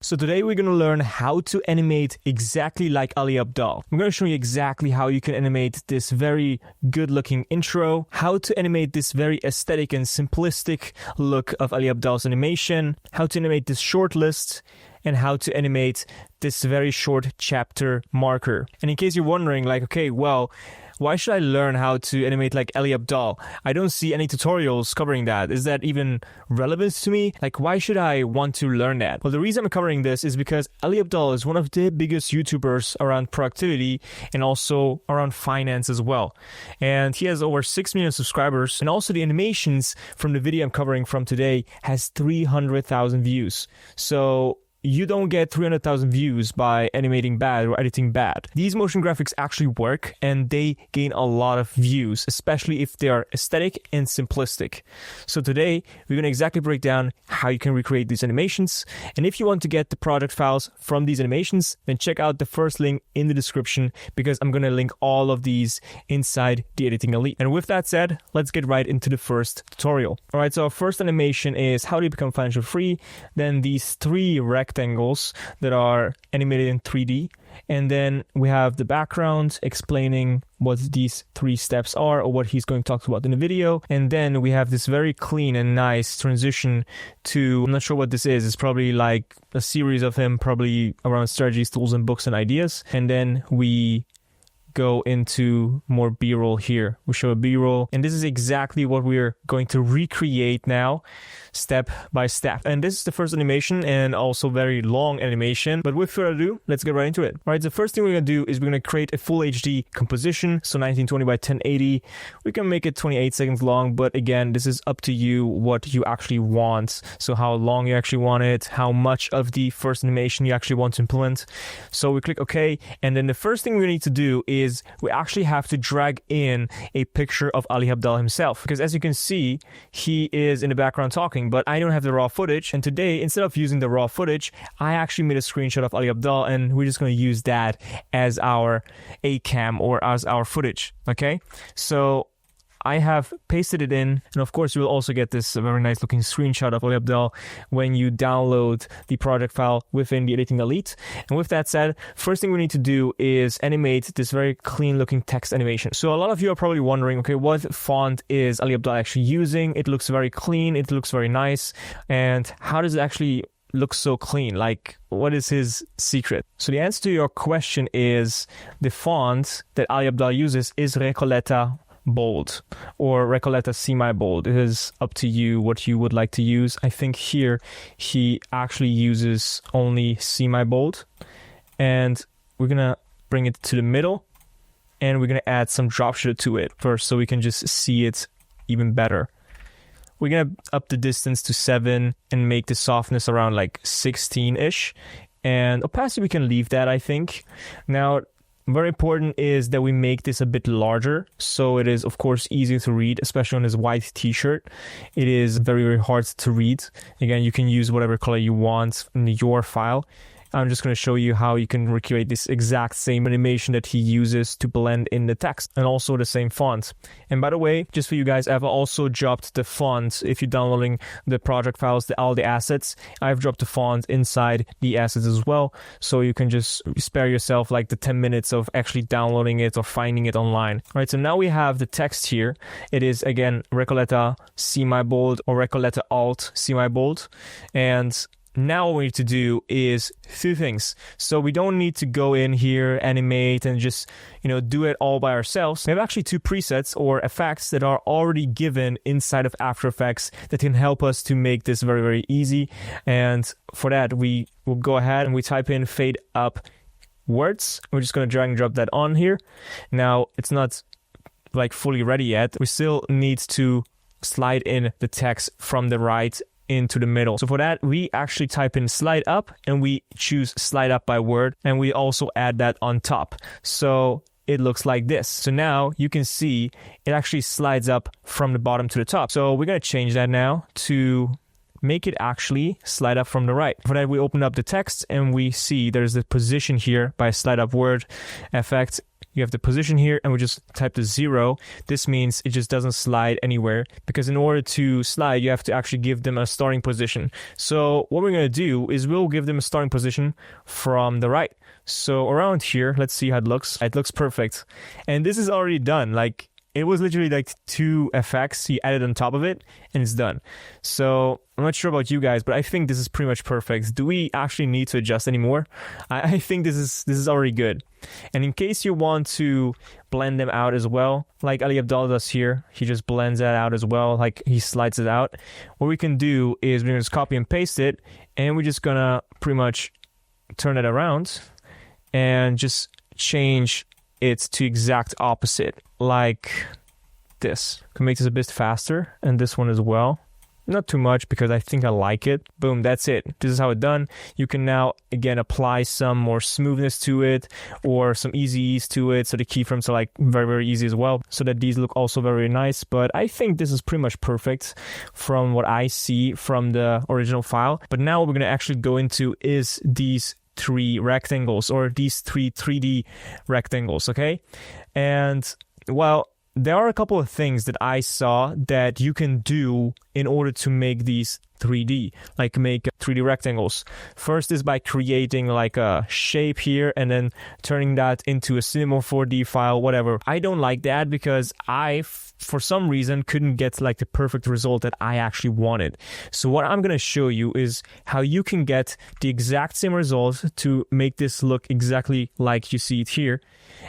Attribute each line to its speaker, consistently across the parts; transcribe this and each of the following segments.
Speaker 1: So today we're going to learn how to animate exactly like Ali Abdaal. I'm going to show you exactly how you can animate this very good looking intro, how to animate this very aesthetic and simplistic look of Ali Abdaal's animation, how to animate this short list, and how to animate this very short chapter marker. And in case you're wondering, like, okay, well, why should I learn how to animate like Ali Abdaal? I don't see any tutorials covering that. Is that even relevant to me? Like, why should I want to learn that? Well, the reason I'm covering this is because Ali Abdaal is one of the biggest YouTubers around productivity and also around finance as well. And he has over 6 million subscribers. And also the animations from the video I'm covering from today has 300,000 views. So you don't get 300,000 views by animating bad or editing bad. These motion graphics actually work and they gain a lot of views, especially if they are aesthetic and simplistic. So today, we're going to exactly break down how you can recreate these animations. And if you want to get the project files from these animations, then check out the first link in the description because I'm going to link all of these inside the Editing Elite. And with that said, let's get right into the first tutorial. All right, so our first animation is how do you become financially free? Then these 3 rectangles that are animated in 3D, and then we have the background explaining what these 3 steps are or what he's going to talk about in the video, and then we have this very clean and nice transition to, I'm not sure what this is, it's probably like a series of him probably around strategies, tools, and books and ideas, and then we go into more B-roll here. We show a B-roll, and this is exactly what we're going to recreate now, step by step. And this is the first animation and also very long animation. But with further ado, let's get right into it. All right, the first thing we're going to do is we're going to create a full HD composition. So 1920 by 1080. We can make it 28 seconds long, but again, this is up to you what you actually want. So how long you actually want it, how much of the first animation you actually want to implement. So we click OK, and then the first thing we need to do is we actually have to drag in a picture of Ali Abdaal himself, because as you can see, he is in the background talking, but I don't have the raw footage. And today, instead of using the raw footage, I actually made a screenshot of Ali Abdaal, and we're just going to use that as our A-cam or as our footage. Okay, so I have pasted it in, and of course you will also get this very nice looking screenshot of Ali Abdaal when you download the project file within the Editing Elite. And with that said, first thing we need to do is animate this very clean looking text animation. So a lot of you are probably wondering, okay, what font is Ali Abdaal actually using? It looks very clean, it looks very nice, and how does it actually look so clean? Like, what is his secret? So the answer to your question is the font that Ali Abdaal uses is Recoleta bold or Recoleta semi-bold. It is up to you what you would like to use. I think here he actually uses only semi-bold, and we're gonna bring it to the middle, and we're gonna add some drop shadow to it first so we can just see it even better. We're gonna up the distance to 7 and make the softness around like 16-ish, and opacity we can leave that, I think. Now, very important is that we make this a bit larger, so it is of course easier to read, especially on this white t-shirt. It is very, very hard to read. Again, you can use whatever color you want in your file. I'm just going to show you how you can recreate this exact same animation that he uses to blend in the text, and also the same font. And by the way, just for you guys, I've also dropped the font. If you're downloading the project files, all the assets, I've dropped the font inside the assets as well, so you can just spare yourself like the 10 minutes of actually downloading it or finding it online. All right, so now we have the text here. It is again Recoleta semi-bold or Recoleta alt semi-bold, and now what we need to do is 2 things. So we don't need to go in here, animate, and just, do it all by ourselves. We have actually 2 presets or effects that are already given inside of After Effects that can help us to make this very, very easy. And for that, we will go ahead and we type in fade up words. We're just going to drag and drop that on here. Now, it's not like fully ready yet. We still need to slide in the text from the right into the middle. So for that, we actually type in slide up and we choose slide up by word, and we also add that on top. So it looks like this. So now you can see it actually slides up from the bottom to the top. So we're going to change that now to make it actually slide up from the right. For that, we open up the text and we see there's the position here by slide up word effect. You have the position here and we just type the 0. This means it just doesn't slide anywhere, because in order to slide, you have to actually give them a starting position. So what we're going to do is we'll give them a starting position from the right. So around here, let's see how it looks. It looks perfect. And this is already done. Like, it was literally like 2 effects he added on top of it and it's done. So I'm not sure about you guys, but I think this is pretty much perfect. Do we actually need to adjust anymore? I think this is already good. And in case you want to blend them out as well, like Ali Abdaal does here, he just blends that out as well, like he slides it out. What we can do is we're gonna just copy and paste it, and we're just gonna pretty much turn it around and just change it to exact opposite, like this. Can make this a bit faster, and this one as well. Not too much, because I think I like it. Boom, that's it. This is how it's done. You can now, again, apply some more smoothness to it or some easy ease to it. So the keyframes are like very, very easy as well, so that these look also very nice. But I think this is pretty much perfect from what I see from the original file. But now what we're going to actually go into is these 3 rectangles, or these 3 3D rectangles, okay? And, well, there are a couple of things that I saw that you can do in order to make these 3D, like make 3D rectangles. First is by creating like a shape here and then turning that into a Cinema 4D file, whatever. I don't like that because I, for some reason, couldn't get like the perfect result that I actually wanted. So what I'm going to show you is how you can get the exact same result to make this look exactly like you see it here,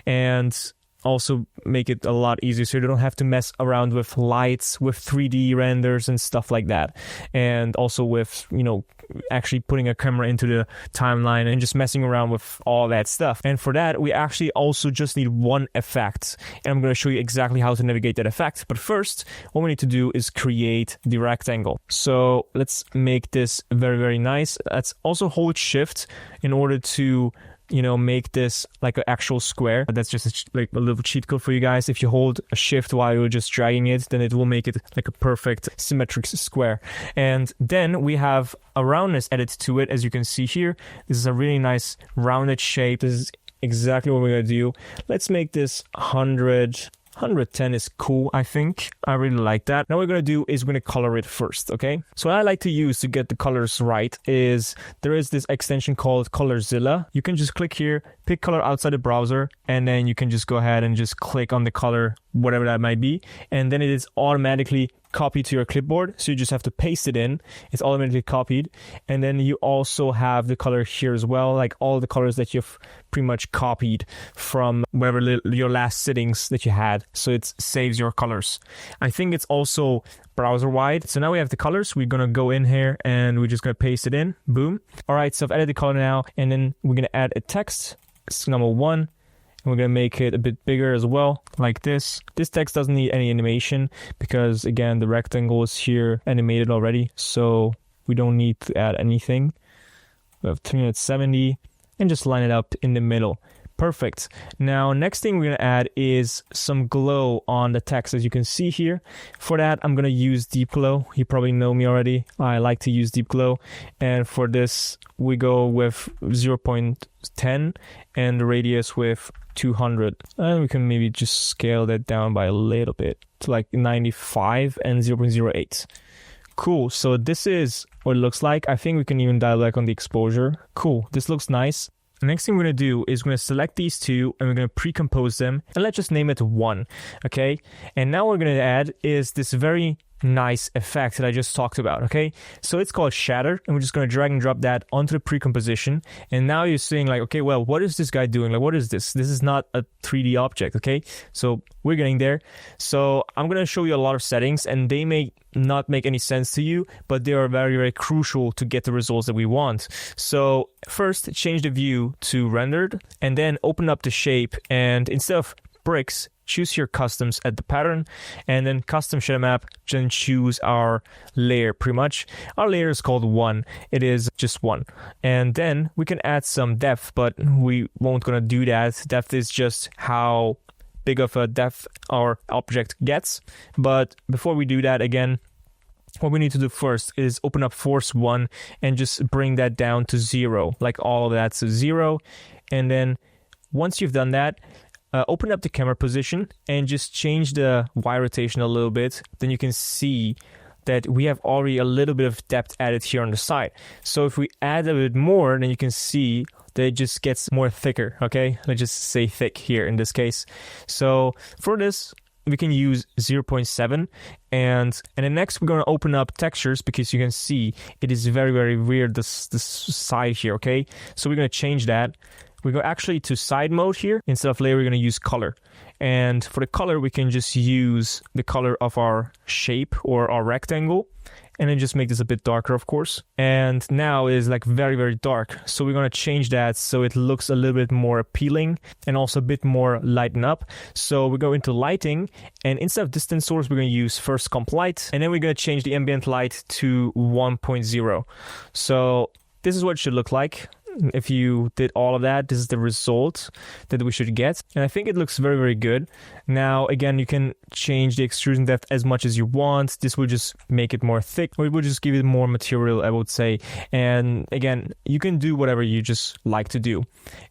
Speaker 1: and also make it a lot easier so you don't have to mess around with lights, with 3D renders and stuff like that, and also with, you know, actually putting a camera into the timeline and just messing around with all that stuff. And for that, we actually also just need one effect, and I'm going to show you exactly how to navigate that effect. But first, what we need to do is create the rectangle. So let's make this very, very nice. Let's also hold shift in order to, you know, make this like an actual square. That's just like a little cheat code for you guys. If you hold a shift while you're just dragging it, then it will make it like a perfect symmetric square. And then we have a roundness added to it, as you can see here. This is a really nice rounded shape. This is exactly what we're gonna do. Let's make this 100. 110 is cool, I think. I really like that. Now what we're going to do is we're going to color it first, okay? So what I like to use to get the colors right is there is this extension called Colorzilla. You can just click here, pick color outside the browser, and then you can just go ahead and just click on the color, whatever that might be. And then it is automatically copied to your clipboard, so you just have to paste it in. It's automatically copied, and then you also have the color here as well, like all the colors that you've pretty much copied from wherever your last settings that you had, so it saves your colors. I think it's also browser wide. So now we have the colors. We're gonna go in here and we're just gonna paste it in. Boom. All right, so I've added the color now, and then we're gonna add a text. It's number 1. We're going to make it a bit bigger as well, like this. This text doesn't need any animation because, again, the rectangle is here animated already, so we don't need to add anything. We have 370, and just line it up in the middle. Perfect. Now, next thing we're going to add is some glow on the text, as you can see here. For that, I'm going to use Deep Glow. You probably know me already. I like to use Deep Glow. And for this, we go with 0.10 and the radius with 200. And we can maybe just scale that down by a little bit to like 95 and 0.08. Cool. So this is what it looks like. I think we can even dial back on the exposure. Cool. This looks nice. The next thing we're going to do is we're going to select these two and we're going to pre-compose them, and let's just name it 1, okay? And now what we're going to add is this very nice effect that I just talked about, okay? So it's called shatter, and we're just going to drag and drop that onto the pre-composition. And now you're saying like, okay, well, what is this guy doing? Like, what is this? This is not a 3D object, okay? So we're getting there. So I'm going to show you a lot of settings, and they may not make any sense to you, but they are very, very crucial to get the results that we want. So first, change the view to rendered, and then open up the shape, and instead of bricks, choose your customs at the pattern, and then custom shader map, then choose our layer. Pretty much our layer is called 1. It is just 1, and then we can add some depth, but we won't gonna do that. Depth is just how big of a depth our object gets. But before we do that, again, what we need to do first is open up Force 1 and just bring that down to 0, like all of that to 0. And then once you've done that, open up the camera position and just change the Y rotation a little bit. Then you can see that we have already a little bit of depth added here on the side. So if we add a bit more, then you can see that it just gets more thicker, okay? Let's just say thick here in this case. So for this, we can use 0.7, and then next we're going to open up textures, because you can see it is very, very weird, this side here, okay? So we're going to change that. We go actually to side mode here. Instead of layer, we're going to use color. And for the color, we can just use the color of our shape or our rectangle, and then just make this a bit darker, of course. And now it is like very, very dark. So we're going to change that so it looks a little bit more appealing and also a bit more lighten up. So we go into lighting, and instead of distance source, we're going to use first comp light, and then we're going to change the ambient light to 1.0. So this is what it should look like. If you did all of that, this is the result that we should get. And I think it looks very, very good. Now, again, you can change the extrusion depth as much as you want. This will just make it more thick, or it will just give it more material, I would say. And again, you can do whatever you just like to do.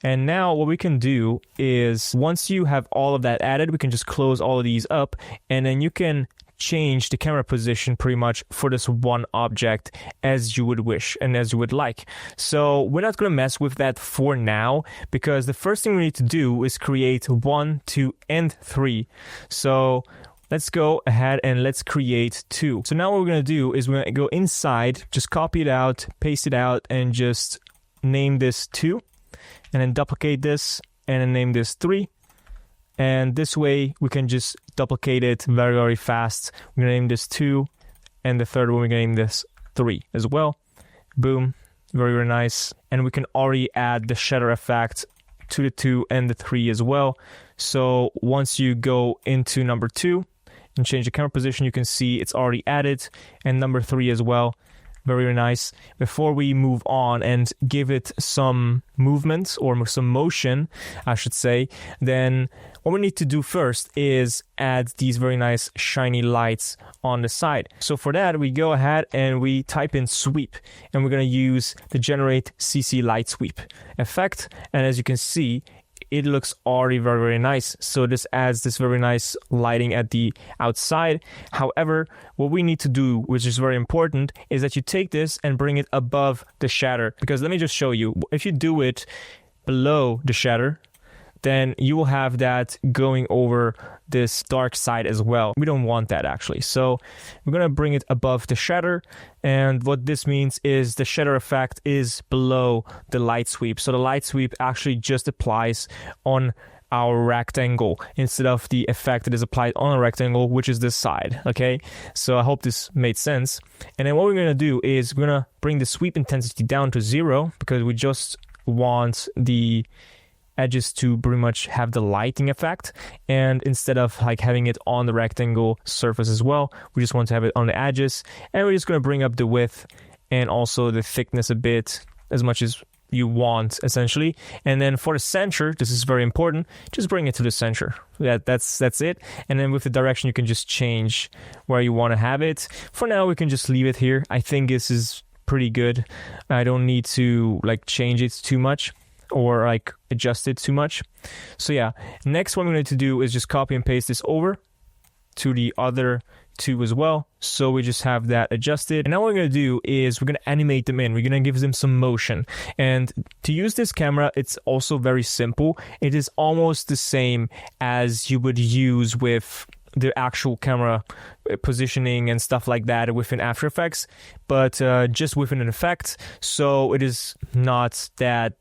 Speaker 1: And now what we can do is, once you have all of that added, we can just close all of these up, and then you can change the camera position pretty much for this one object as you would wish and as you would like. So we're not going to mess with that for now, because the first thing we need to do is create 1, 2, and 3. So let's go ahead and let's create 2. So now what we're going to do is we're going to go inside, just copy it out, paste it out, and just name this 2, and then duplicate this, and then name this 3. And this way we can just duplicate it very, very fast. We're going to name this 2, and the third one we're going to name this 3 as well. Boom. Very, very nice. And we can already add the shadow effect to the 2 and the 3 as well. So once you go into number 2 and change the camera position, you can see it's already added, and number 3 as well. Very, very nice. Before we move on and give it some movement or some motion, I should say, then what we need to do first is add these very nice shiny lights on the side. So for that, we go ahead and we type in sweep, and we're going to use the generate CC light sweep effect. And as you can see, it looks already very, very nice. So this adds this very nice lighting at the outside. However, what we need to do, which is very important, is that you take this and bring it above the shader. Because let me just show you, if you do it below the shader, then you will have that going over this dark side as well. We don't want that actually. So we're going to bring it above the shader. And what this means is the shader effect is below the light sweep. So the light sweep actually just applies on our rectangle instead of the effect that is applied on a rectangle, which is this side. Okay, so I hope this made sense. And then what we're going to do is we're going to bring the sweep intensity down to 0, because we just want the edges to pretty much have the lighting effect, and instead of like having it on the rectangle surface as well, we just want to have it on the edges. And we're just going to bring up the width and also the thickness a bit, as much as you want essentially. And then for the center, this is very important, just bring it to the center. That's it. And then with the direction, you can just change where you want to have it. For now, we can just leave it here. I think this is pretty good. I don't need to like change it too much or like adjust it too much. So yeah, next what we need to do is just copy and paste this over to the other 2 as well. So we just have that adjusted. And now what we're going to do is we're going to animate them in. We're going to give them some motion. And to use this camera, it's also very simple. It is almost the same as you would use with the actual camera positioning and stuff like that within After Effects, but just within an effect. So it is not that,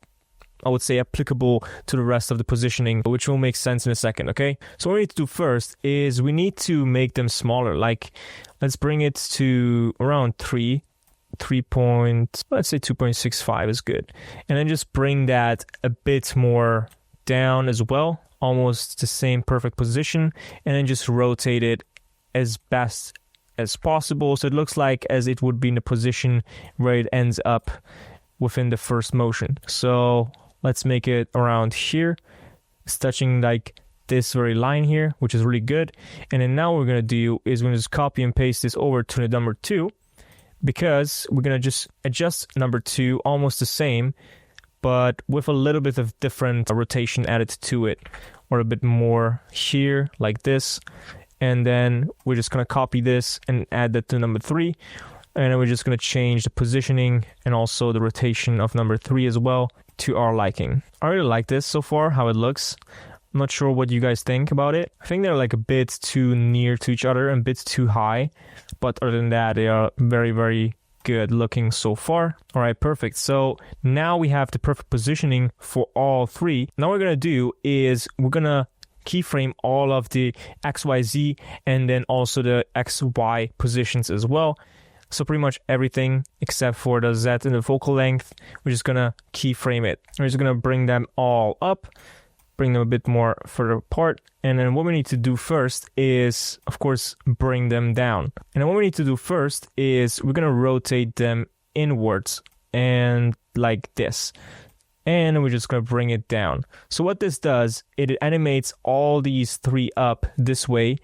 Speaker 1: I would say, applicable to the rest of the positioning, which will make sense in a second, okay? So what we need to do first is we need to make them smaller. Like, let's bring it to around 3 point, let's say 2.65 is good. And then just bring that a bit more down as well, almost the same perfect position, and then just rotate it as best as possible. So it looks like as it would be in the position where it ends up within the first motion. So let's make it around here. It's touching like this very line here, which is really good. And then now what we're going to do is we're going to just copy and paste this over to the number 2, because we're going to just adjust number 2 almost the same, but with a little bit of different rotation added to it, or a bit more here like this. And then we're just going to copy this and add that to number 3. And then we're just going to change the positioning and also the rotation of number 3 as well to our liking. I really like this so far, how it looks. I'm not sure what you guys think about it. I think they're like a bit too near to each other and a bit too high. But other than that, they are very, very good looking so far. All right, perfect. So now we have the perfect positioning for all 3. Now what we're going to do is we're going to keyframe all of the XYZ and then also the XY positions as well. So pretty much everything except for the Z and the focal length, we're just going to keyframe it. We're just going to bring them all up, bring them a bit more further apart. And then what we need to do first is, of course, bring them down. And then what we need to do first is we're going to rotate them inwards and like this. And we're just going to bring it down. So what this does, it animates all these 3 up this way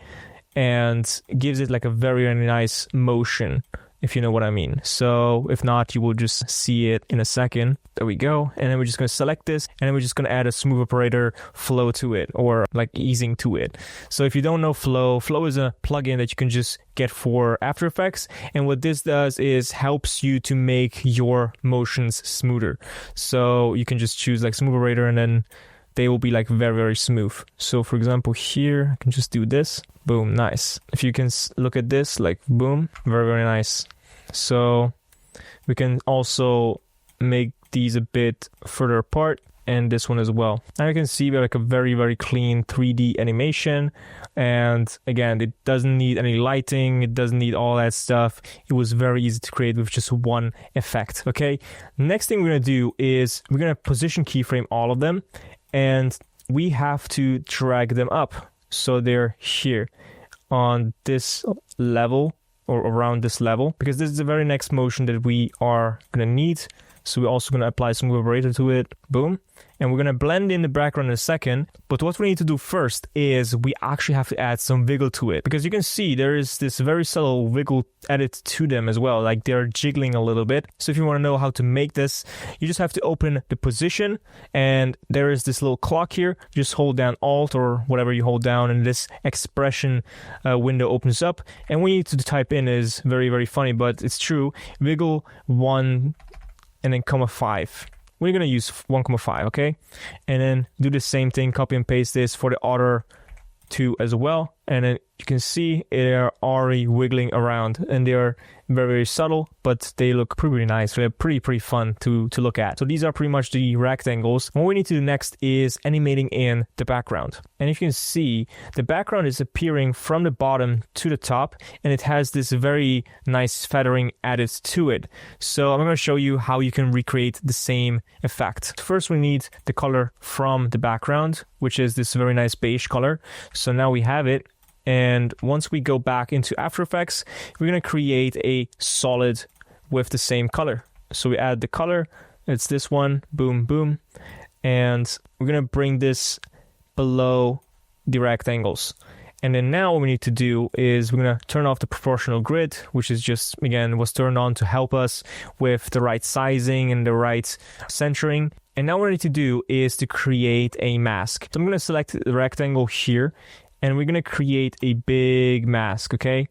Speaker 1: and gives it like a very, very nice motion, if you know what I mean. So if not, you will just see it in a second. There we go. And then we're just going to select this, and then we're just going to add a smooth operator flow to it, or like easing to it. So if you don't know Flow is a plugin that you can just get for After Effects. And what this does is helps you to make your motions smoother. So you can just choose like smooth operator, and then they will be like very, very smooth. So for example, here I can just do this. Boom, nice. If you can look at this, like boom, very, very nice. So we can also make these a bit further apart, and this one as well. Now you can see we have like a very, very clean 3D animation. And again, it doesn't need any lighting. It doesn't need all that stuff. It was very easy to create with just one effect. Okay. Next thing we're going to do is we're going to position keyframe all of them, and we have to drag them up. So they're here on this level, or around this level, because this is the very next motion that we are going to need. So we're also going to apply some operator to it. Boom. And we're going to blend in the background in a second. But what we need to do first is we actually have to add some wiggle to it, because you can see there is this very subtle wiggle added to them as well. Like they're jiggling a little bit. So if you want to know how to make this, you just have to open the position, and there is this little clock here. Just hold down Alt or whatever you hold down, and this expression window opens up. And what you need to type in is very, very funny, but it's true. Wiggle 1 and then comma 5. We're going to use 1,5, okay? And then do the same thing, copy and paste this for the other 2 as well. And then you can see they're already wiggling around, and they're very, very subtle, but they look pretty nice. They're pretty fun to look at. So these are pretty much the rectangles. What we need to do next is animating in the background. And if you can see, the background is appearing from the bottom to the top, and it has this very nice feathering added to it. So I'm going to show you how you can recreate the same effect. First, we need the color from the background, which is this very nice beige color. So now we have it. And once we go back into After Effects, we're going to create a solid with the same color. So we add the color, it's this one, boom, boom. And we're going to bring this below the rectangles. And then now what we need to do is we're going to turn off the proportional grid, which is just, again, was turned on to help us with the right sizing and the right centering. And now what we need to do is to create a mask. So I'm going to select the rectangle here, and we're going to create a big mask, okay?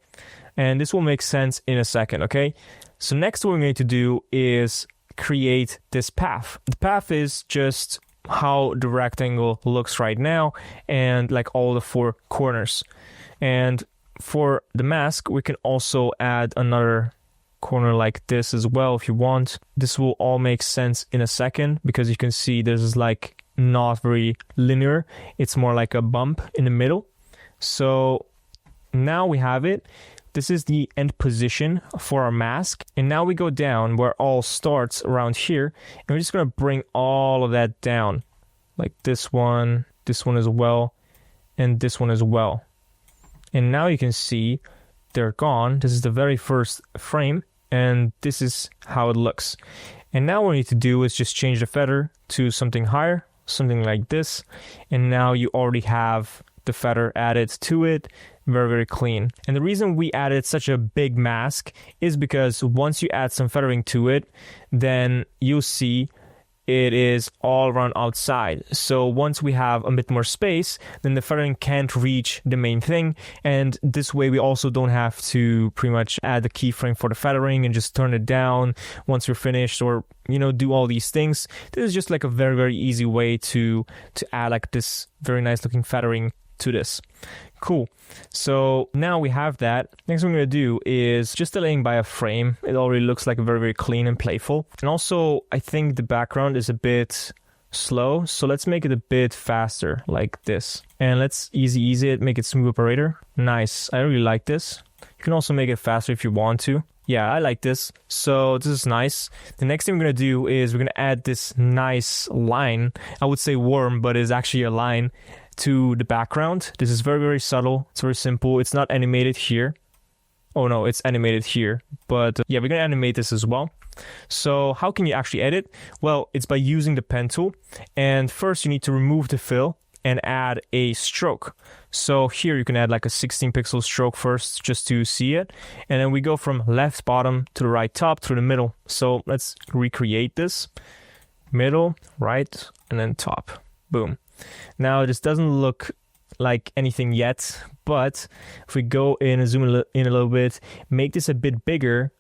Speaker 1: And this will make sense in a second, okay? So next what we're going to do is create this path. The path is just how the rectangle looks right now, and like all the 4 corners. And for the mask, we can also add another corner like this as well if you want. This will all make sense in a second, because you can see this is like not very linear. It's more like a bump in the middle. So now we have it. This is the end position for our mask. And now we go down where all starts around here. And we're just going to bring all of that down. Like this one as well, and this one as well. And now you can see they're gone. This is the very first frame, and this is how it looks. And now what we need to do is just change the feather to something higher, something like this. And now you already have the feather added to it. Very, very clean. And the reason we added such a big mask is because once you add some feathering to it, then you'll see it is all around outside. So once we have a bit more space, then the feathering can't reach the main thing. And this way we also don't have to pretty much add the keyframe for the feathering and just turn it down once we're finished, or, you know, do all these things. This is just like a very, very easy way to add like this very nice looking feathering to this. Cool. So now we have that. Next what I'm going to do is just delaying by a frame. It already looks like very, very clean and playful. And also, I think the background is a bit slow. So let's make it a bit faster like this. And let's easy it, make it smooth operator. Nice. I really like this. You can also make it faster if you want to. Yeah, I like this. So this is nice. The next thing we're going to do is we're going to add this nice line. I would say worm, but it's actually a line to the background. This is very, very subtle. It's very simple. It's not animated here. Oh no, it's animated here. But yeah, we're going to animate this as well. So how can you actually edit? Well, it's by using the pen tool. And first you need to remove the fill and add a stroke. So here you can add like a 16 pixel stroke first just to see it. And then we go from left bottom to the right top to the middle. So let's recreate this. Middle, right, and then top. Boom. Now this doesn't look like anything yet, but if we go in and zoom in a little bit, make this a bit bigger,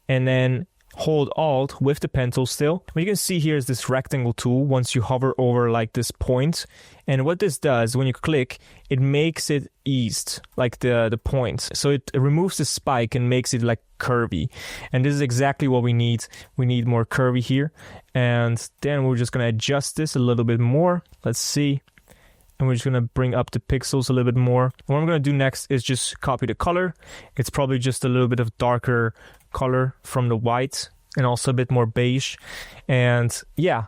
Speaker 1: and then hold Alt with the pen tool still. What you can see here is this rectangle tool once you hover over like this point. And what this does, when you click, it makes it eased, like the point. So it removes the spike and makes it like curvy. And this is exactly what we need. We need more curvy here. And then we're just going to adjust this a little bit more. Let's see. And we're just going to bring up the pixels a little bit more. What I'm going to do next is just copy the color. It's probably just a little bit of darker color from the white and also a bit more beige. And yeah,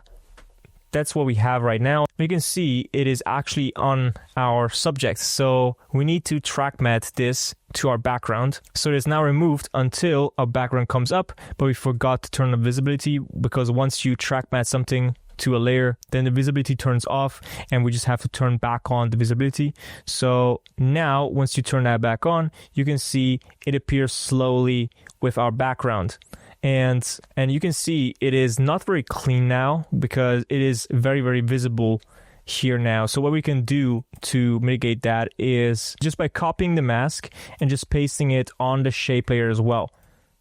Speaker 1: that's what we have right now. You can see it is actually on our subject. So we need to track matte this to our background. So it is now removed until our background comes up, but we forgot to turn on visibility, because once you track matte something to a layer, then the visibility turns off and we just have to turn back on the visibility. So now once you turn that back on, you can see it appears slowly with our background. And you can see it is not very clean now because it is very, very visible here now. So what we can do to mitigate that is just by copying the mask and just pasting it on the shape layer as well.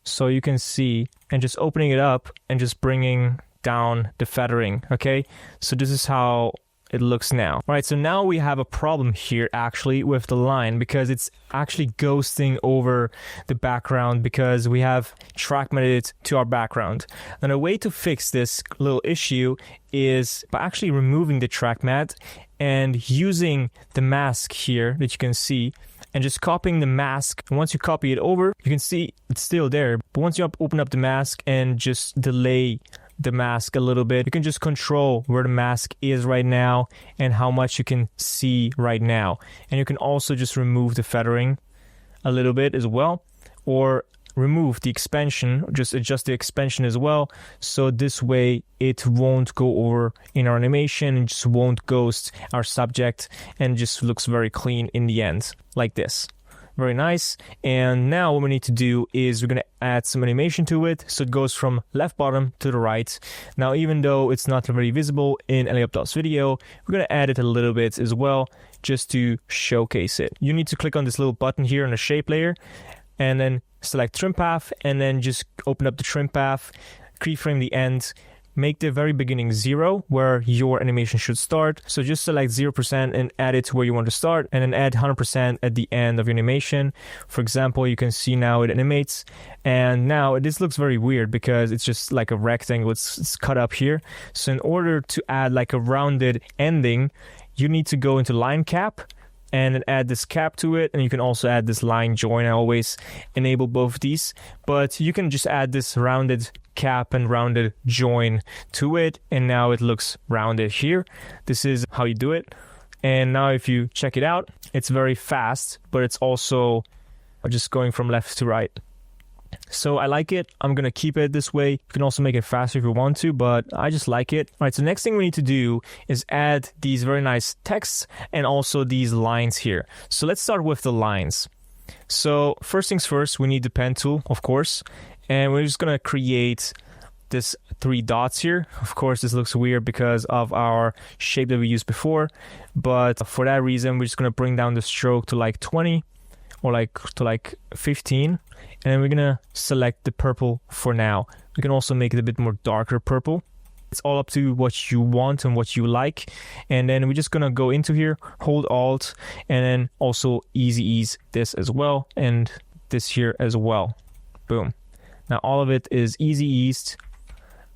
Speaker 1: So you can see, and just opening it up and just bringing down the feathering. Okay, so this is how it looks now. All right, so now we have a problem here actually with the line, because it's actually ghosting over the background because we have track matted it to our background. And a way to fix this little issue is by actually removing the track matte and using the mask here that you can see, and just copying the mask. And once you copy it over, you can see it's still there. But once you open up the mask and just delay the mask a little bit, you can just control where the mask is right now and how much you can see right now. And you can also just remove the feathering a little bit as well, or remove the expansion, just adjust the expansion as well. So this way it won't go over in our animation and just won't ghost our subject, and just looks very clean in the end, like this. Very nice. And now what we need to do is we're going to add some animation to it. So it goes from left bottom to the right. Now, even though it's not very visible in Ali Abdaal's video, we're going to add it a little bit as well, just to showcase it. You need to click on this little button here on the shape layer, and then select trim path, and then just open up the trim path, keyframe the end, make the very beginning 0 where your animation should start. So just select 0% and add it to where you want to start, and then add 100% at the end of your animation. For example, you can see now it animates, and now this looks very weird because it's just like a rectangle. It's cut up here. So in order to add like a rounded ending, you need to go into line cap and then add this cap to it, and you can also add this line join. I always enable both of these, but you can just add this rounded cap and rounded join to it, and now it looks rounded here. This is how you do it. And now if you check it out, it's very fast, but it's also just going from left to right. So I like it. I'm going to keep it this way. You can also make it faster if you want to, but I just like it. All right, so the next thing we need to do is add these very nice texts and also these lines here. So let's start with the lines. So first things first, we need the pen tool, of course, and we're just going to create this 3 dots here. Of course, this looks weird because of our shape that we used before, but for that reason, we're just going to bring down the stroke to like 20 or to 15, and then we're going to select the purple for now. We can also make it a bit more darker purple. It's all up to what you want and what you like. And then we're just going to go into here, hold Alt, and then also easy ease this as well, and this here as well. Boom. Now all of it is easy eased.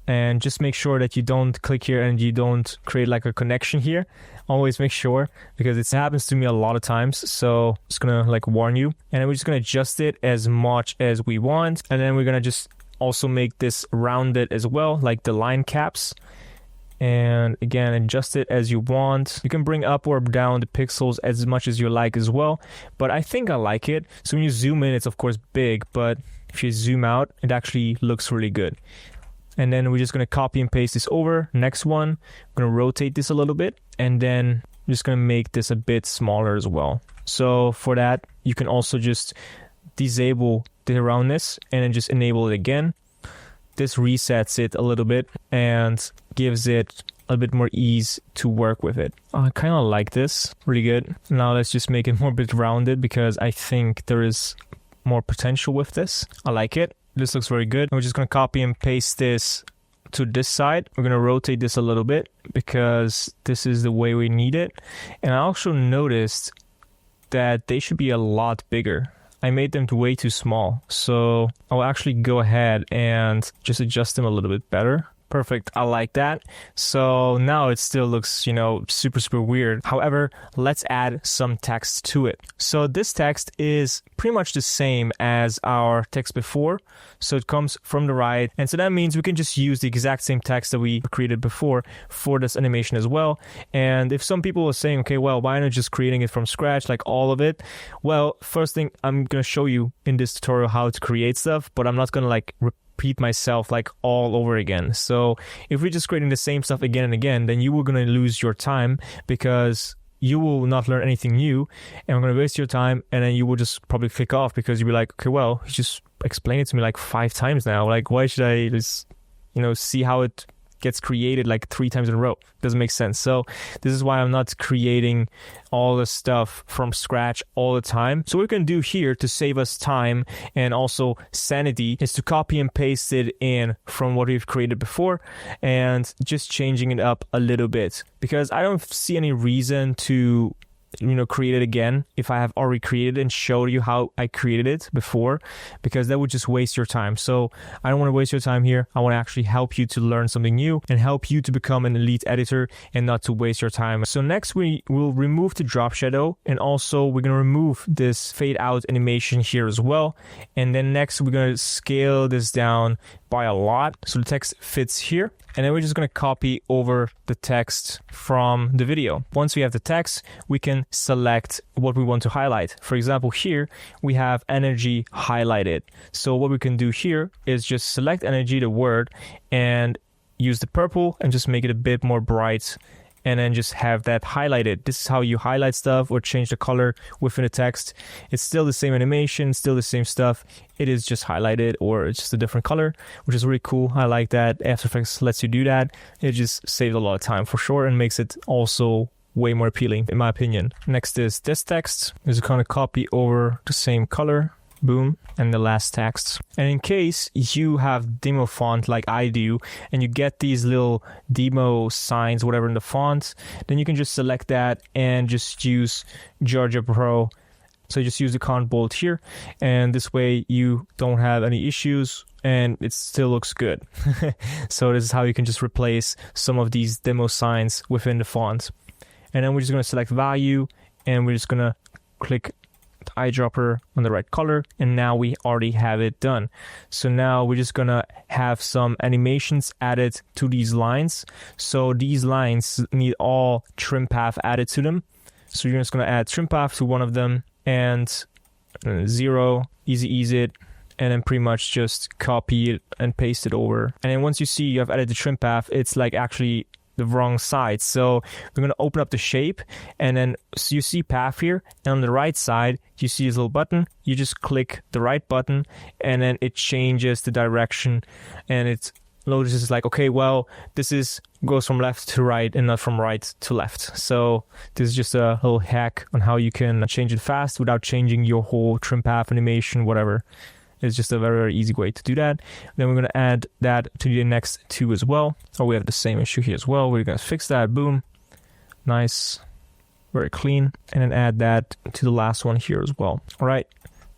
Speaker 1: And just make sure that you don't click here and you don't create like a connection here. Always make sure, because it happens to me a lot of times. So just gonna like warn you. And then we're just gonna adjust it as much as we want. And then we're gonna just also make this rounded as well, like the line caps. And again, adjust it as you want. You can bring up or down the pixels as much as you like as well. But I think I like it. So when you zoom in, it's of course big, but if you zoom out, it actually looks really good. And then we're just going to copy and paste this over. Next one, I'm going to rotate this a little bit, and then I'm just going to make this a bit smaller as well. So for that, you can also just disable the roundness and then just enable it again. This resets it a little bit and gives it a bit more ease to work with it. I kind of like this, really good. Now let's just make it more bit rounded, because I think there is more potential with this. I like it. This looks very good. We're just going to copy and paste this to this side. We're going to rotate this a little bit because this is the way we need it. And I also noticed that they should be a lot bigger. I made them way too small. So I'll actually go ahead and just adjust them a little bit better. Perfect. I like that. So now it still looks, super, super weird. However, let's add some text to it. So this text is pretty much the same as our text before. So it comes from the right. And so that means we can just use the exact same text that we created before for this animation as well. And if some people are saying, okay, well, why not just creating it from scratch, like all of it? Well, first thing, I'm going to show you in this tutorial how to create stuff, but I'm not going to repeat myself like all over again. So if we're just creating the same stuff again and again, then you are going to lose your time, because you will not learn anything new, and we're going to waste your time, and then you will just probably click off because you'll be like, okay, well, you just explained it to me like 5 times now. Like, why should I just, see how it gets created like 3 times in a row? Doesn't make sense. So this is why I'm not creating all the stuff from scratch all the time. So what we can do here to save us time and also sanity is to copy and paste it in from what we've created before, and just changing it up a little bit, because I don't see any reason to create it again if I have already created it and showed you how I created it before, because that would just waste your time. So I don't want to waste your time here. I want to actually help you to learn something new and help you to become an elite editor and not to waste your time. So next we will remove the drop shadow, and also we're going to remove this fade out animation here as well. And then next we're going to scale this down by a lot so the text fits here. And then we're just going to copy over the text from the video. Once we have the text, we can select what we want to highlight. For example, here we have energy highlighted. So what we can do here is just select energy, the word, and use the purple and just make it a bit more bright, and then just have that highlighted. This is how you highlight stuff or change the color within the text. It's still the same animation, still the same stuff. It is just highlighted, or it's just a different color, which is really cool. I like that. After Effects lets you do that. It just saves a lot of time for sure and makes it also way more appealing, in my opinion. Next is this text. Is kind of copy over the same color. Boom, and the last text. And in case you have demo font like I do, and you get these little demo signs, whatever, in the font, then you can just select that and just use Georgia Pro. So you just use the Count Bold here, and this way you don't have any issues and it still looks good. So this is how you can just replace some of these demo signs within the font. And then we're just going to select value, and we're just going to click eyedropper on the right color, and now we already have it done. So now we're just gonna have some animations added to these lines. So these lines need all trim path added to them. So you're just gonna add trim path to one of them, and 0, easy ease it, and then pretty much just copy it and paste it over. And then once you see you have added the trim path, it's like actually the wrong side. So we're going to open up the shape, and then so you see path here, and on the right side you see this little button. You just click the right button, and then it changes the direction, and it's notices like, okay, well, this is goes from left to right and not from right to left. So this is just a little hack on how you can change it fast without changing your whole trim path, animation, whatever. It's just a very, very easy way to do that. Then we're going to add that to the next two as well. Oh, we have the same issue here as well. We're going to fix that. Boom. Nice. Very clean. And then add that to the last one here as well. All right.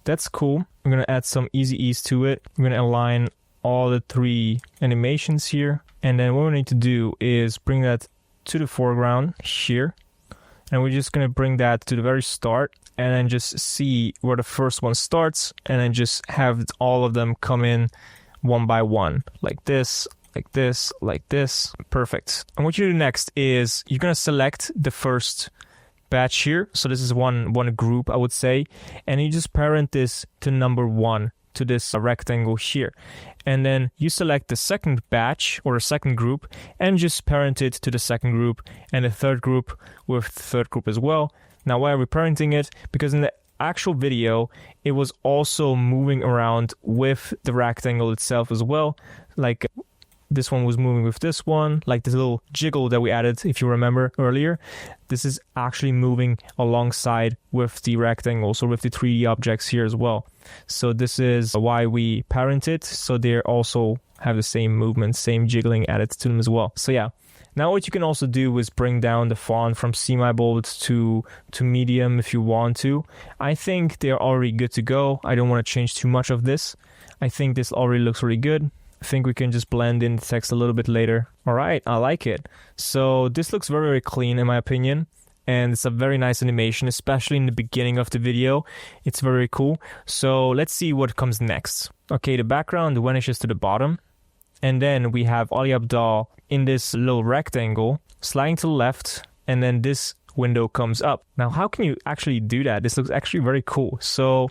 Speaker 1: That's cool. I'm going to add some easy ease to it. I'm going to align all the three animations here. And then what we need to do is bring that to the foreground here. And we're just going to bring that to the very start, and then just see where the first one starts, and then just have all of them come in one by one, like this, like this, like this. Perfect. And what you do next is you're going to select the first batch here. So this is one group, I would say, and you just parent this to number 1 to this rectangle here. And then you select the second batch or a second group and just parent it to the second group, and the third group with the third group as well. Now, why are we parenting it? Because in the actual video, it was also moving around with the rectangle itself as well. Like this one was moving with this one, like this little jiggle that we added, if you remember earlier. This is actually moving alongside with the rectangles or with the 3D objects here as well. So this is why we parent it, so they also have the same movement, same jiggling added to them as well. So yeah. Now what you can also do is bring down the font from semi-bold to medium if you want to. I think they're already good to go. I don't want to change too much of this. I think this already looks really good. I think we can just blend in the text a little bit later. All right, I like it. So this looks very, very clean in my opinion. And it's a very nice animation, especially in the beginning of the video. It's very cool. So let's see what comes next. Okay, the background vanishes to the bottom. And then we have Ali Abdaal in this little rectangle, sliding to the left, and then this window comes up. Now, how can you actually do that? This looks actually very cool. So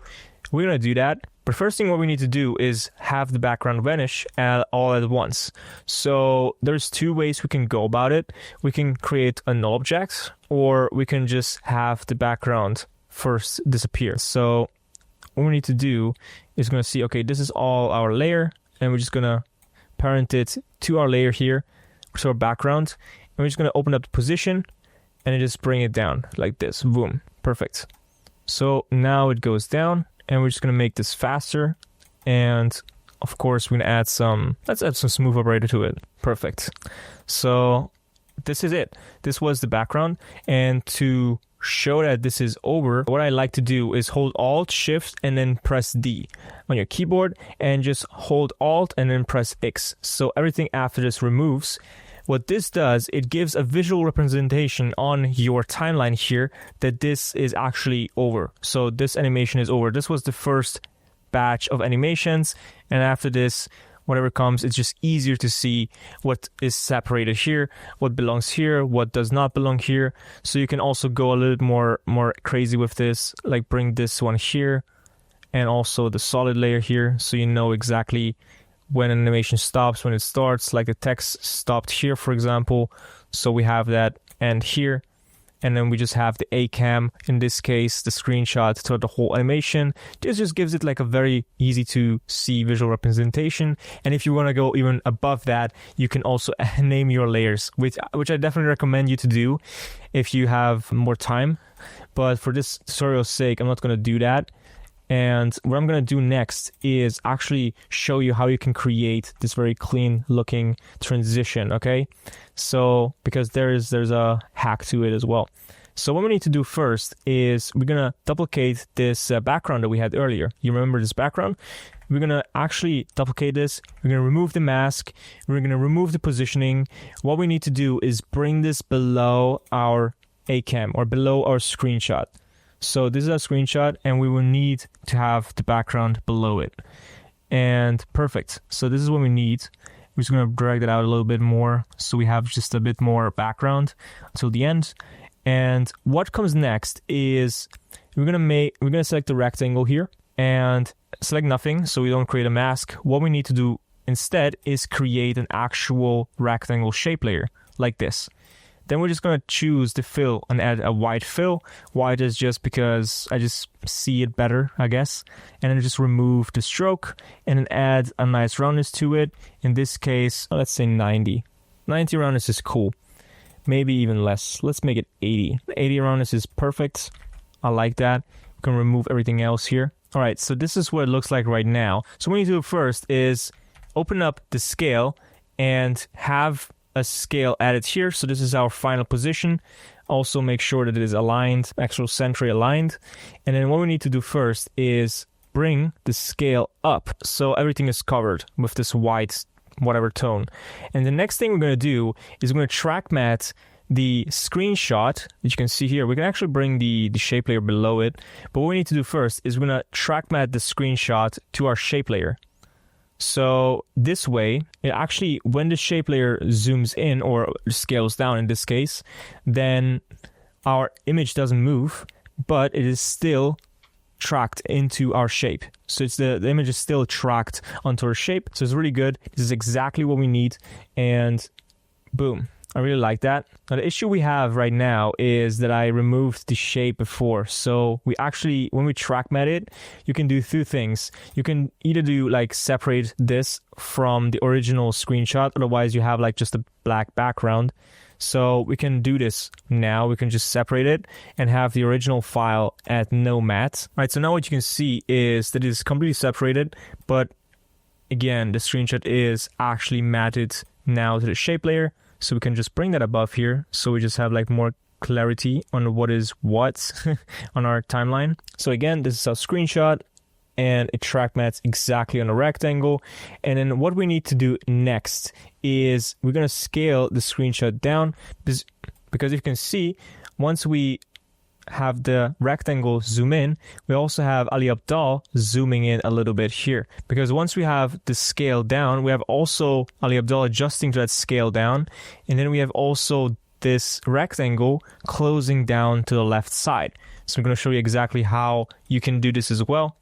Speaker 1: we're going to do that. But first thing what we need to do is have the background vanish all at once. So there's two ways we can go about it. We can create a null object, or we can just have the background first disappear. So what we need to do is going to see, okay, this is all our layer, and we're just going to parent it to our layer here, so our background, and we're just going to open up the position and just bring it down like this. Boom. Perfect. So now it goes down, and we're just going to make this faster, and of course we're going to add some, let's add some smooth operator to it. Perfect. So this is it. This was the background, and to show that this is over, what I like to do is hold Alt, Shift, and then press D on your keyboard, and just hold Alt and then press X. So everything after this removes. What this does, it gives a visual representation on your timeline here that this is actually over. So this animation is over. This was the first batch of animations, and after this, whatever comes, it's just easier to see what is separated here, what belongs here, what does not belong here. So you can also go a little bit more crazy with this, like bring this one here and also the solid layer here, so you know exactly when an animation stops, when it starts, like the text stopped here, for example. So we have that end here, and then we just have the A cam, in this case, the screenshot to the whole animation. This just gives it like a very easy to see visual representation. And if you want to go even above that, you can also name your layers, which I definitely recommend you to do if you have more time. But for this tutorial's sake, I'm not going to do that. And what I'm going to do next is actually show you how you can create this very clean looking transition, okay? So, because there's a hack to it as well. So what we need to do first is we're going to duplicate this background that we had earlier. You remember this background? We're going to actually duplicate this. We're going to remove the mask. We're going to remove the positioning. What we need to do is bring this below our ACam or below our screenshot. So this is a screenshot, and we will need to have the background below it. And perfect. So this is what we need. We're just going to drag that out a little bit more, so we have just a bit more background until the end. And what comes next is we're going to select the rectangle here, and select nothing so we don't create a mask. What we need to do instead is create an actual rectangle shape layer like this. Then we're just going to choose the fill and add a white fill. White is just because I just see it better, I guess. And then just remove the stroke and then add a nice roundness to it. In this case, let's say 90. 90 roundness is cool. Maybe even less. Let's make it 80. 80 roundness is perfect. I like that. We can remove everything else here. All right, so this is what it looks like right now. So what we need to do first is open up the scale and have a scale added here. So this is our final position. Also make sure that it is aligned, actual centrally aligned. And then what we need to do first is bring the scale up so everything is covered with this white whatever tone. And the next thing we're going to do is we're going to track matte the screenshot that you can see here. We can actually bring the shape layer below it, but what we need to do first is we're going to track matte the screenshot to our shape layer. So this way, it actually, when the shape layer zooms in or scales down in this case, then our image doesn't move, but it is still tracked into our shape. So it's the image is still tracked onto our shape. So it's really good. This is exactly what we need. And boom. I really like that. Now the issue we have right now is that I removed the shape before. So we actually, when we track matte it, you can do two things. You can either do like separate this from the original screenshot. Otherwise you have like just a black background. So we can do this now. We can just separate it and have the original file at no matte. All right, so now what you can see is that it is completely separated. But again, the screenshot is actually matted now to the shape layer. So we can just bring that above here. So we just have like more clarity on what is what on our timeline. So again, this is our screenshot and it track mattes exactly on a rectangle. And then what we need to do next is we're going to scale the screenshot down because you can see once we have the rectangle zoom in, we also have Ali Abdaal zooming in a little bit here, because once we have the scale down, we have also Ali Abdaal adjusting to that scale down, and then we have also this rectangle closing down to the left side. So I'm going to show you exactly how you can do this as well.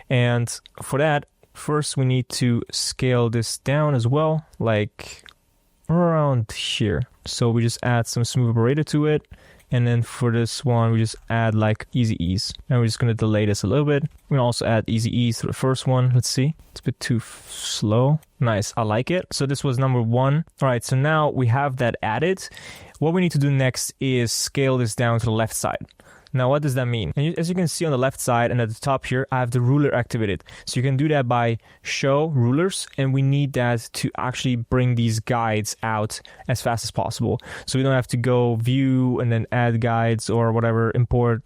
Speaker 1: And for that, first we need to scale this down as well, like around here. So we just add some smooth operator to it. And then for this one, we just add like easy ease. And we're just going to delay this a little bit. We can also add easy ease to the first one. Let's see. It's a bit too slow. Nice. I like it. So this was number one. All right. So now we have that added. What we need to do next is scale this down to the left side. Now, what does that mean? And as you can see on the left side and at the top here, I have the ruler activated. So you can do that by show rulers, and we need that to actually bring these guides out as fast as possible. So we don't have to go view and then add guides or whatever, import.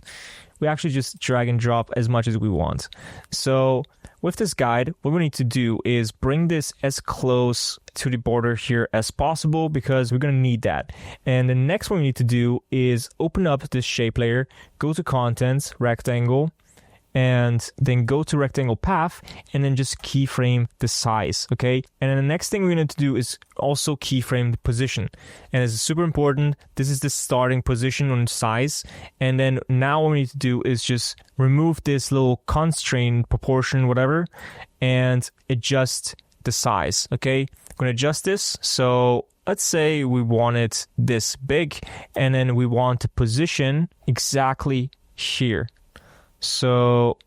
Speaker 1: We actually just drag and drop as much as we want. So with this guide, what we need to do is bring this as close to the border here as possible because we're going to need that. And the next one we need to do is open up this shape layer, go to contents, rectangle, and then go to rectangle path and then just keyframe the size, okay? And then the next thing we're going to do is also keyframe the position. And it's super important. This is the starting position on size. And then now what we need to do is just remove this little constraint proportion, whatever, and adjust the size, okay? I'm going to adjust this. So let's say we want it this big and then we want to position exactly here. So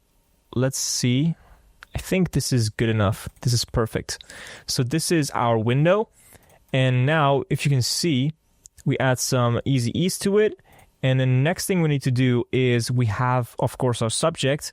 Speaker 1: let's see. I think this is good enough. This is perfect. So this is our window. And now if you can see, we add some easy ease to it. And then the next thing we need to do is we have, of course, our subject,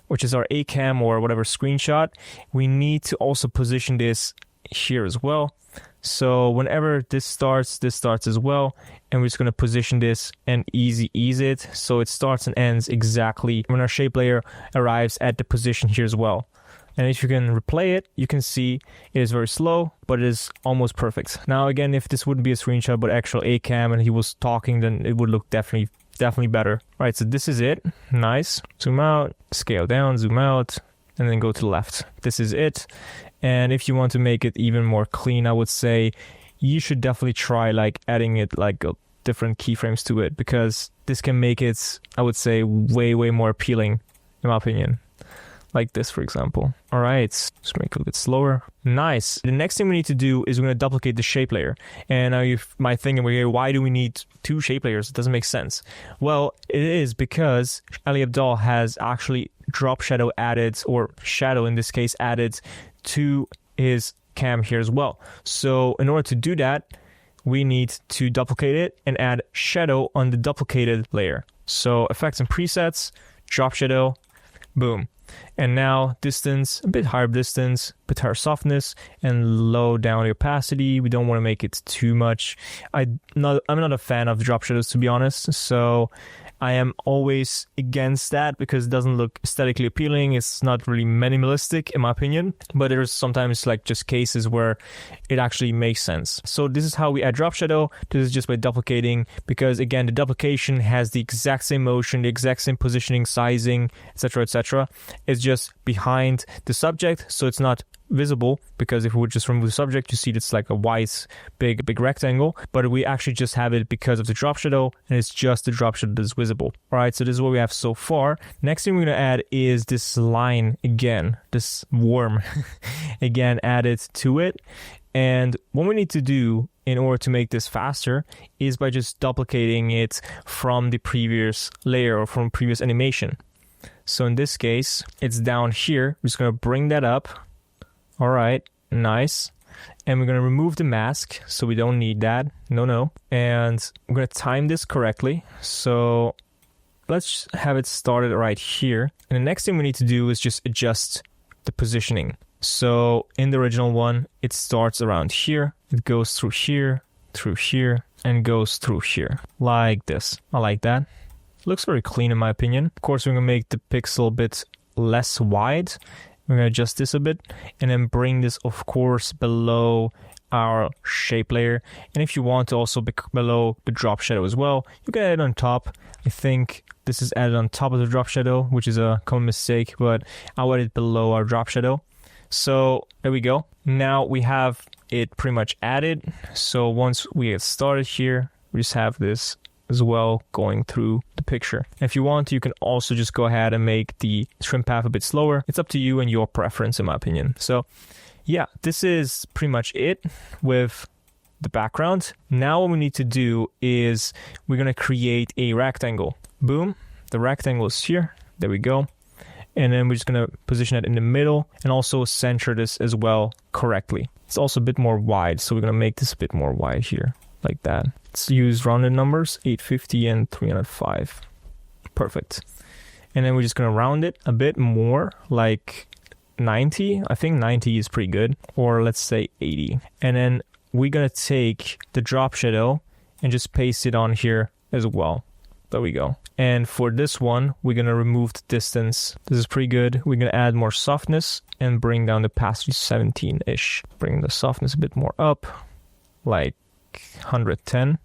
Speaker 1: which is our ACAM or whatever screenshot. We need to also position this here as well. So whenever this starts as well. And we're just going to position this and easy ease it. So it starts and ends exactly when our shape layer arrives at the position here as well. And if you can replay it, you can see it is very slow, but it is almost perfect. Now, again, if this wouldn't be a screenshot, but actual ACAM and he was talking, then it would look definitely better. All right, so this is it. Nice. Zoom out, scale down, zoom out, and then go to the left. This is it. And if you want to make it even more clean, I would say you should definitely try like adding it like different keyframes to it, because this can make it, I would say, way more appealing in my opinion. like this, for example. All right, let's make it a bit slower. Nice. The next thing we need to do is we're going to duplicate the shape layer. And now you might think, why do we need 2 shape layers? It doesn't make sense. Well, it is because Ali Abdaal has actually drop shadow added, or shadow in this case added to his cam here as well. So in order to do that, we need to duplicate it and add shadow on the duplicated layer. So effects and presets, drop shadow, boom. And now distance, a bit higher distance, bit higher softness, and low down the opacity. We don't want to make it too much. I'm not a fan of drop shadows, to be honest. So I am always against that because it doesn't look aesthetically appealing. It's not really minimalistic in my opinion, but there's sometimes like just cases where it actually makes sense. So this is how we add drop shadow. This is just by duplicating, because again, the duplication has the exact same motion, the exact same positioning, sizing, etc., etc. It's just behind the subject, so it's not visible, because if we would just remove the subject, you see it's like a white big rectangle, but we actually just have it because of the drop shadow, and it's just the drop shadow that's visible. All right, so this is what we have so far. Next thing we're going to add is this line again, this worm again added to it. And what we need to do in order to make this faster is by just duplicating it from the previous layer or from previous animation. So in this case, it's down here. We're just going to bring that up. All right, nice. And we're going to remove the mask, so we don't need that. No. And we're going to time this correctly. So let's have it started right here. And the next thing we need to do is just adjust the positioning. So in the original one, it starts around here. It goes through here, and goes through here. Like this. I like that. Looks very clean in my opinion. Of course, we're going to make the pixel a bit less wide. We're going to adjust this a bit and then bring this, of course, below our shape layer. And if you want to also below the drop shadow as well, you can add it on top. I think this is added on top of the drop shadow, which is a common mistake, but I'll add it below our drop shadow. So there we go. Now we have it pretty much added. So once we get started here, we just have this as well going through the picture. If you want to, you can also just go ahead and make the trim path a bit slower. It's up to you and your preference, in my opinion. So yeah, this is pretty much it with the background. Now what we need to do is we're going to create a rectangle. Boom, the rectangle is here. There we go. And then we're just going to position it in the middle and also center this as well correctly. It's also a bit more wide, so we're going to make this a bit more wide here, like that. Let's use rounded numbers, 850 and 305. Perfect. And then we're just going to round it a bit more, like 90. I think 90 is pretty good. Or let's say 80. And then we're going to take the drop shadow and just paste it on here as well. There we go. And for this one, we're going to remove the distance. This is pretty good. We're going to add more softness and bring down the opacity 17-ish. Bring the softness a bit more up, like 110.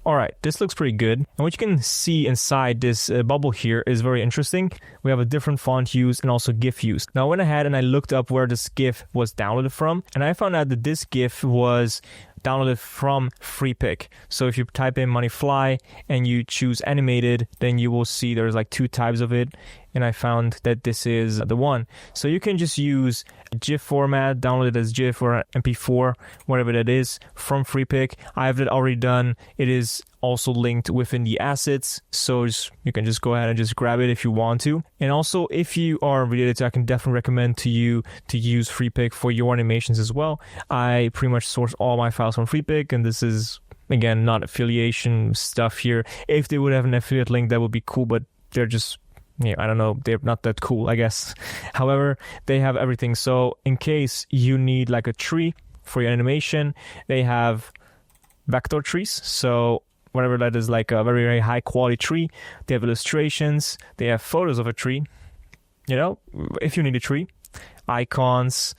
Speaker 1: All right, this looks pretty good. And what you can see inside this bubble here is very interesting. We have a different font use and also GIF use. Now I went ahead and I looked up where this GIF was downloaded from, and I found out that this GIF was downloaded from FreePic. So if you type in Moneyfly and you choose animated, then you will see there's like 2 types of it. And I found that this is the one. So you can just use GIF format, download it as GIF or MP4, whatever that is, from FreePic. I have it already done. It is also linked within the assets, so you can just go ahead and just grab it if you want to. And also, if you are related to, I can definitely recommend to you to use FreePic for your animations as well. I pretty much source all my files from FreePic, and this is, again, not affiliation stuff here. If they would have an affiliate link, that would be cool, but they're just, yeah, I don't know, they're not that cool, I guess. However, they have everything. So in case you need like a tree for your animation, they have vector trees. So whatever that is, like a very, very high quality tree. They have illustrations. They have photos of a tree. You know, if you need a tree, icons,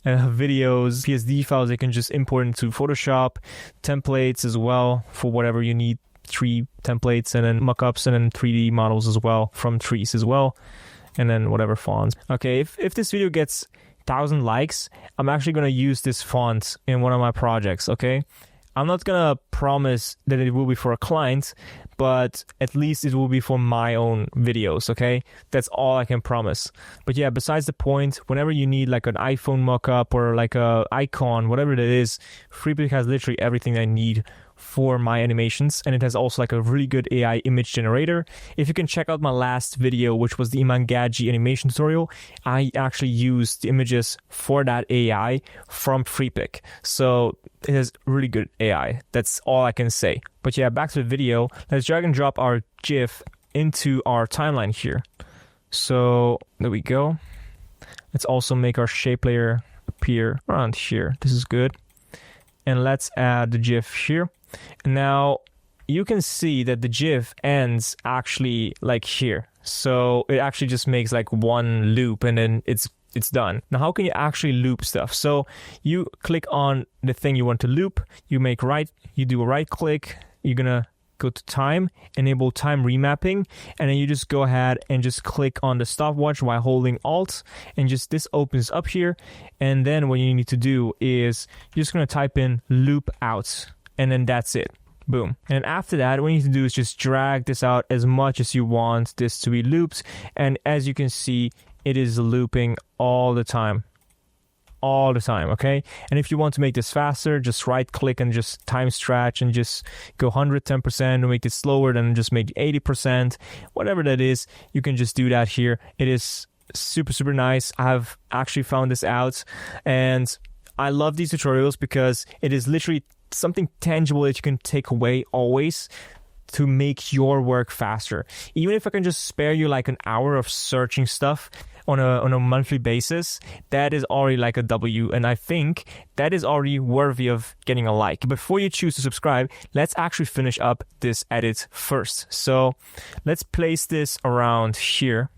Speaker 1: videos, PSD files, they can just import into Photoshop, templates as well for whatever you need. Tree templates, and then mockups, and then 3D models as well from trees as well, and then whatever fonts. Okay, if this video gets 1,000 likes, I'm actually going to use this font in one of my projects. Okay, I'm not gonna promise that it will be for a client, but at least it will be for my own videos, okay? That's all I can promise. But yeah, besides the point, whenever you need like an iPhone mockup or like a icon, whatever it is, Freepik has literally everything I need for my animations, and it has also like a really good AI image generator. If you can check out my last video, which was the Imangaji animation tutorial, I actually used the images for that AI from Freepik. So it has really good AI. That's all I can say. But yeah, back to the video. Let's drag and drop our GIF into our timeline here. So there we go. Let's also make our shape layer appear around here. This is good. And let's add the GIF here. And now you can see that the GIF ends actually like here. So it actually just makes like one loop and then it's done. Now, how can you actually loop stuff? So you click on the thing you want to loop, you do a right click, you're gonna go to time, enable time remapping, and then you just go ahead and just click on the stopwatch while holding Alt, and just this opens up here. And then what you need to do is you're just gonna type in loop out, and then that's it. Boom. And after that, what you need to do is just drag this out as much as you want this to be looped. And as you can see, it is looping all the time. All the time, okay? And if you want to make this faster, just right click and just time stretch and just go 110% and make it slower, then just make 80%. Whatever that is, you can just do that here. It is super, super nice. I've actually found this out, and I love these tutorials because it is literally something tangible that you can take away always to make your work faster. Even if I can just spare you like an hour of searching stuff on a monthly basis, that is already like a W, and I think that is already worthy of getting a like. Before you choose to subscribe, let's actually finish up this edit first. So let's place this around here,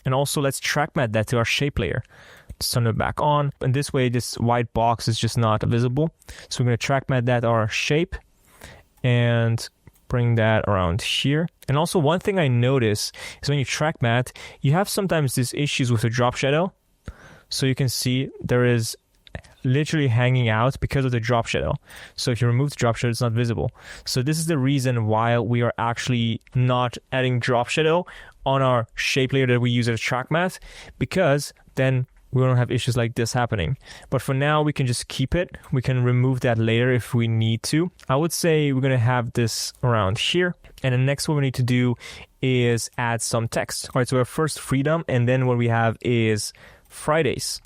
Speaker 1: and also let's track matte that to our shape layer. Let's turn it back on, and this way this white box is just not visible. So we're going to track matte that our shape and bring that around here. And also one thing I notice is when you track matte, you have sometimes these issues with the drop shadow. So you can see there is literally hanging out because of the drop shadow. So if you remove the drop shadow, it's not visible. So this is the reason why we are actually not adding drop shadow on our shape layer that we use as track matte, because then we don't have issues like this happening. But for now, we can just keep it. We can remove that later if we need to. I would say we're going to have this around here. And the next one we need to do is add some text. All right, so our first freedom, and then what we have is Fridays.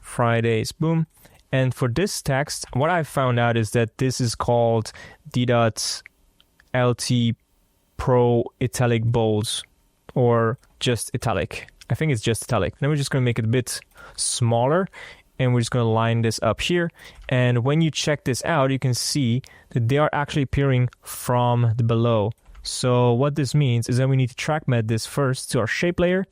Speaker 1: Fridays, boom. And for this text, what I found out is that this is called D.LT Pro Italic Bolds, or just italic. I think it's just italic. Then we're just going to make it a bit smaller, and we're just going to line this up here. And when you check this out, you can see that they are actually appearing from the below. So what this means is that we need to track matte this first to our shape layer.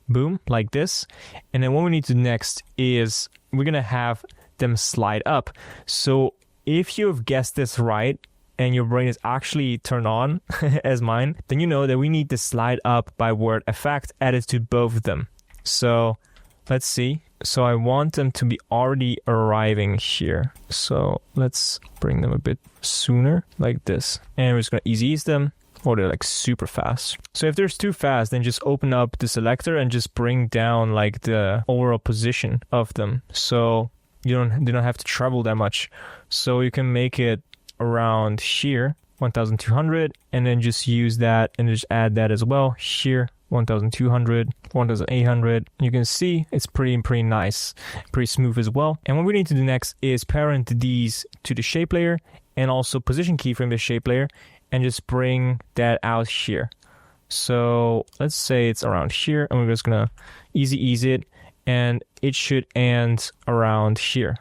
Speaker 1: Boom, like this. And then what we need to do next is we're going to have them slide up. So if you've guessed this right, and your brain is actually turned on as mine, then you know that we need the slide up by word effect added to both of them. So let's see. So I want them to be already arriving here. So let's bring them a bit sooner, like this. And we're just gonna ease them. Oh, they're like super fast. So if there's too fast, then just open up the selector and just bring down like the overall position of them. So you don't have to travel that much. So you can make it around here, 1200, and then just use that and just add that as well here, 1200, 1800. You can see it's pretty nice, pretty smooth as well. And what we need to do next is parent these to the shape layer and also position keyframe the shape layer and just bring that out here. So let's say it's around here, and we're just gonna ease it, and it should end around here.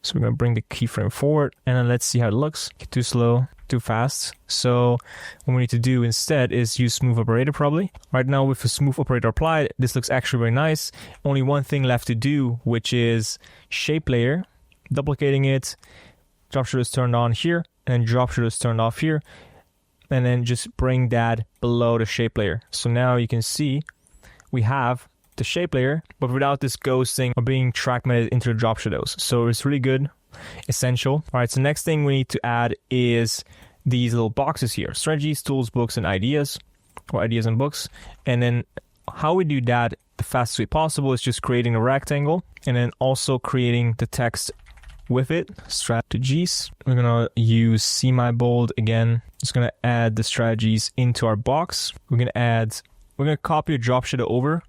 Speaker 1: So we're going to bring the keyframe forward, and then let's see how it looks. Too slow, too fast. So what we need to do instead is use smooth operator probably. Right now with the smooth operator applied, this looks actually very nice. Only one thing left to do, which is shape layer, duplicating it, drop shadow is turned on here, and drop shadow is turned off here, and then just bring that below the shape layer. So now you can see we have the shape layer, but without this ghosting or being track matted into the drop shadows. So it's really good. essential. All right, so next thing we need to add is these little boxes here: strategies, tools, books, and ideas, or ideas and books. And then how we do that the fastest way possible is just creating a rectangle and then also creating the text with it. Strategies. We're gonna use semi-bold again. Just gonna add the strategies into our box. We're gonna copy a drop shadow over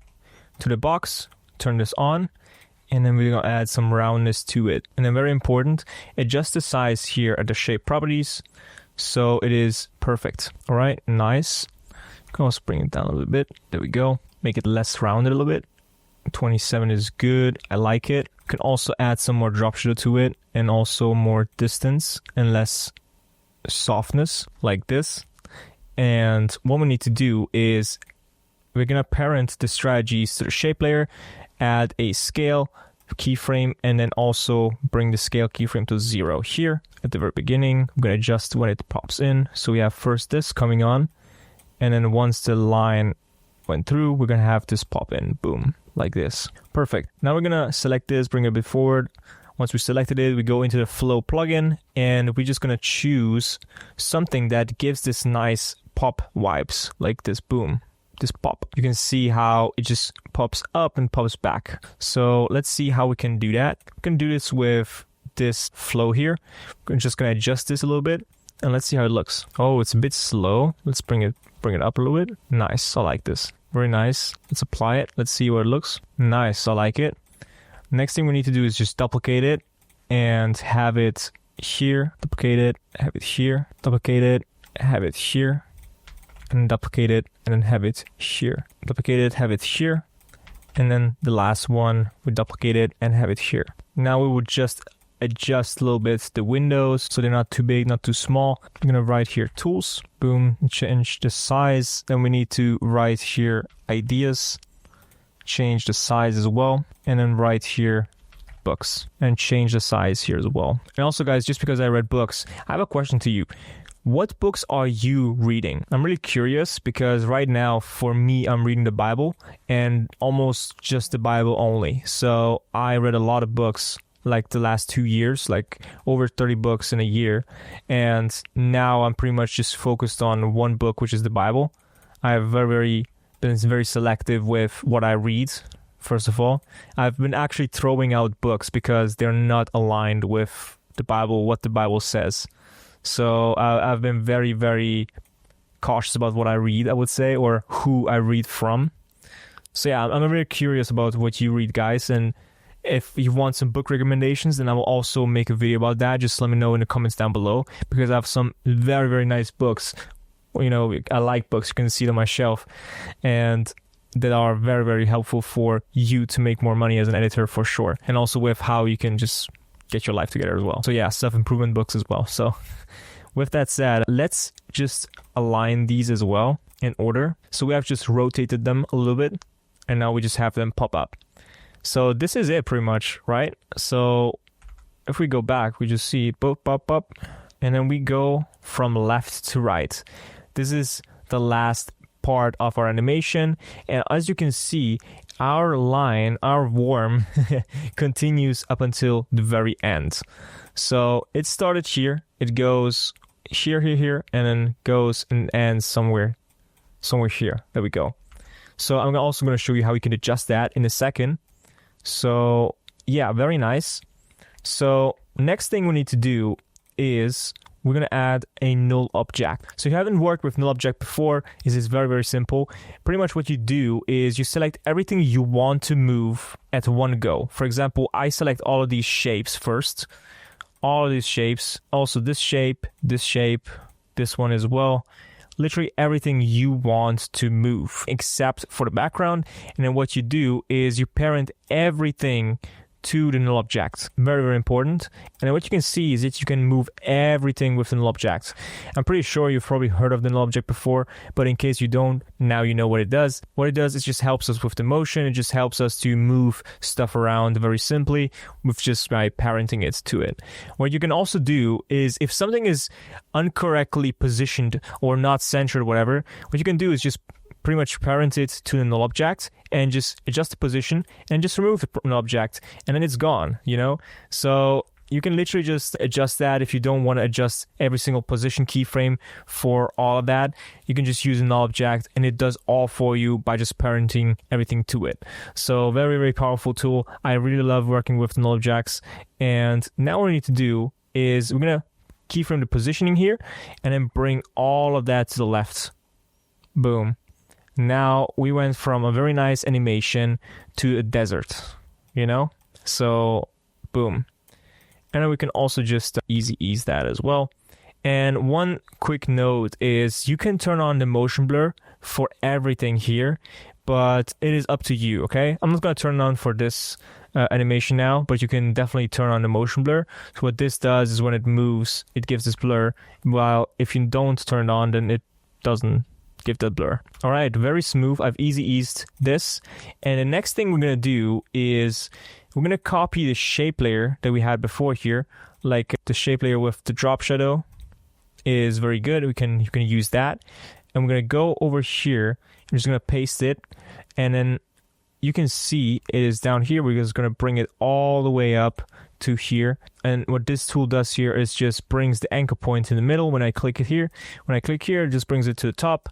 Speaker 1: to the box, turn this on, and then we're gonna add some roundness to it. And then very important, adjust the size here at the shape properties so it is perfect. All right, nice. You can also bring it down a little bit. There we go. Make it less rounded a little bit. 27 is good. I like it. You can also add some more drop shadow to it and also more distance and less softness like this. And what we need to do is we're going to parent the strategies to the shape layer, add a scale keyframe, and then also bring the scale keyframe to 0 here at the very beginning. I'm going to adjust when it pops in. So we have first this coming on, and then once the line went through, we're going to have this pop in, boom, like this. Perfect. Now we're going to select this, bring it a bit forward. Once we selected it, we go into the flow plugin, and we're just going to choose something that gives this nice pop vibes, like this, boom, this pop. You can see how it just pops up and pops back. So let's see how we can do that. We can do this with this flow here. We're just going to adjust this a little bit, and let's see how it looks. Oh, it's a bit slow. Let's bring it up a little bit. Nice. I like this. Very nice. Let's apply it. Let's see what it looks. Nice. I like it. Next thing we need to do is just duplicate it and have it here. Duplicate it, have it here. Duplicate it, have it here. And duplicate it, and then have it here. Duplicate it, have it here. And then the last one, we duplicate it and have it here. Now we would just adjust a little bit the windows so they're not too big, not too small. I'm gonna write here tools, boom, change the size. Then we need to write here ideas, change the size as well, and then write here books and change the size here as well. And also guys, just because I read books, I have a question to you. What books are you reading? I'm really curious because right now for me, I'm reading the Bible and almost just the Bible only. So I read a lot of books like the last 2 years, like over 30 books in a year. And now I'm pretty much just focused on one book, which is the Bible. I have been very selective with what I read. First of all, I've been actually throwing out books because they're not aligned with the Bible, what the Bible says. So I've been very, very cautious about what I read, I would say, or who I read from. So yeah, I'm very curious about what you read, guys. And if you want some book recommendations, then I will also make a video about that. Just let me know in the comments down below, because I have some very, very nice books. You know, I like books. You can see them on my shelf. And that are very, very helpful for you to make more money as an editor for sure. And also with how you can just get your life together as well. So yeah, self-improvement books as well. So with that said, let's just align these as well in order. So we have just rotated them a little bit, and now we just have them pop up. So this is it pretty much, right? So if we go back, we just see both pop up, and then we go from left to right. This is the last part of our animation, and as you can see, our line, our worm continues up until the very end. So it started here, it goes here, and then goes and ends somewhere here. There we go. So I'm also going to show you how we can adjust that in a second. So yeah, very nice. So next thing we need to do is we're going to add a null object. So if you haven't worked with null object before, it's very, very simple. Pretty much what you do is you select everything you want to move at one go. For example, I select all of these shapes first. All of these shapes. Also this shape, this one as well. Literally everything you want to move except for the background. And then what you do is you parent everything to the null object. Very, very important. And then what you can see is that you can move everything with the null object. I'm pretty sure you've probably heard of the null object before, but in case you don't, now you know what it does. What it does is just helps us with the motion. It just helps us to move stuff around very simply with just by parenting it to it. What you can also do is if something is incorrectly positioned or not centered or whatever, what you can do is just pretty much parent it to the null object and just adjust the position and just remove the null object, and then it's gone, you know? So you can literally just adjust that. If you don't want to adjust every single position keyframe for all of that, you can just use a null object and it does all for you by just parenting everything to it. So very, very powerful tool. I really love working with null objects. And now what we need to do is we're going to keyframe the positioning here and then bring all of that to the left. Boom. Now we went from a very nice animation to a desert, you know? So boom. And then we can also just easy ease that as well. And one quick note is you can turn on the motion blur for everything here, but it is up to you, okay? I'm not going to turn it on for this animation now, but you can definitely turn on the motion blur. So what this does is when it moves, it gives this blur, while if you don't turn it on, then it doesn't give the blur. All right, very smooth. I've easy eased this. And the next thing we're going to do is we're going to copy the shape layer that we had before here, like the shape layer with the drop shadow is very good. You can use that. And we're going to go over here. I'm just going to paste it. And then you can see it is down here. We're just going to bring it all the way up to here. And what this tool does here is just brings the anchor point in the middle when I click it here. When I click here, it just brings it to the top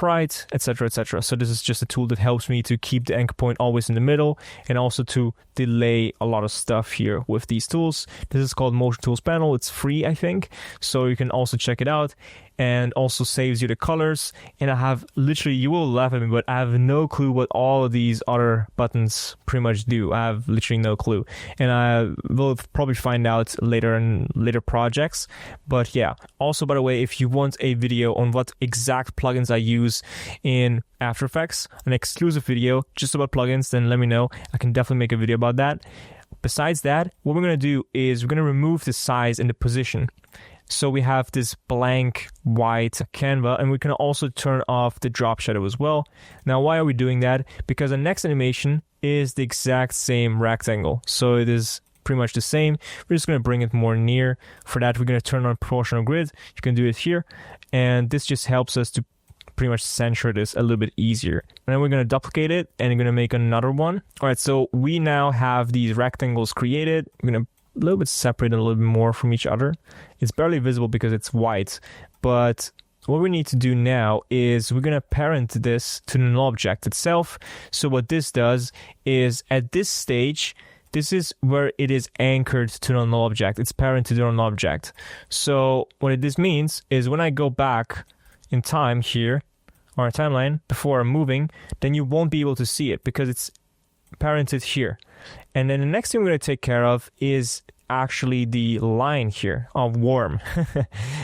Speaker 1: right, etc., etc. So this is just a tool that helps me to keep the anchor point always in the middle and also to delay a lot of stuff here with these tools. This is called Motion Tools Panel. It's free, I think, so you can also check it out, and also saves you the colors. And I have literally, you will laugh at me, but I have no clue what all of these other buttons pretty much do. I have literally no clue, and I will probably find out later in later projects. But yeah, also, by the way, if you want a video on what exact plugins I use in After Effects, an exclusive video just about plugins, then let me know. I can definitely make a video about that. Besides that, what we're going to do is we're going to remove the size and the position. So we have this blank white canvas, and we can also turn off the drop shadow as well. Now, why are we doing that? Because the next animation is the exact same rectangle. So it is pretty much the same. We're just going to bring it more near. For that, we're going to turn on proportional grid. You can do it here. And this just helps us to pretty much center this a little bit easier. And then we're going to duplicate it and we're going to make another one. All right, so we now have these rectangles created. We're going to a little bit separate a little bit more from each other. It's barely visible because it's white, but what we need to do now is we're going to parent this to the null object itself. So what this does is at this stage, this is where it is anchored to the null object. It's parent to the null object. So what this means is when I go back in time here, or a timeline, before I'm moving, then you won't be able to see it because it's parented here. And then the next thing we're going to take care of is actually the line here of worm.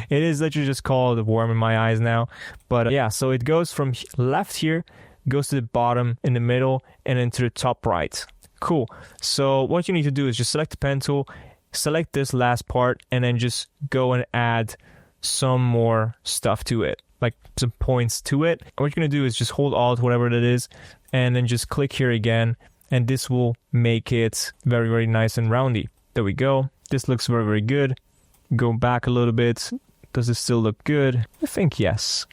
Speaker 1: It is literally just called a worm in my eyes now. But yeah, so it goes from left here, goes to the bottom, in the middle, and then to the top right. Cool. So what you need to do is just select the pen tool, select this last part, and then just go and add some more stuff to it, like some points to it. What you're going to do is just hold Alt, whatever that is, and then just click here again, and this will make it very, very nice and roundy. There we go. This looks very, very good. Go back a little bit. Does it still look good? I think yes.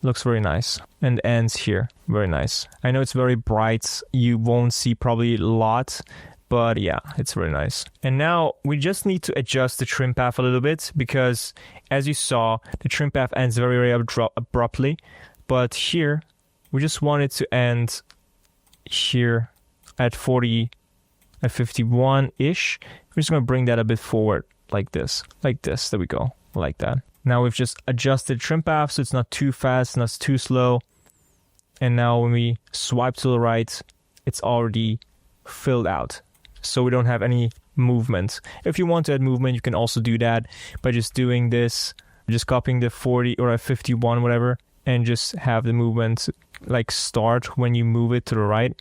Speaker 1: Looks very nice. And ends here. Very nice. I know it's very bright. You won't see probably a lot, but yeah, it's very nice. And now we just need to adjust the trim path a little bit because as you saw, the trim path ends very, very abruptly. But here, we just want it to end here at 51-ish. We're just going to bring that a bit forward like this. There we go. Like that. Now we've just adjusted trim path so it's not too fast, not too slow. And now when we swipe to the right, it's already filled out. So we don't have any movement. If you want to add movement, you can also do that by just doing this, just copying the 40 or a 51, whatever, and just have the movement like start when you move it to the right.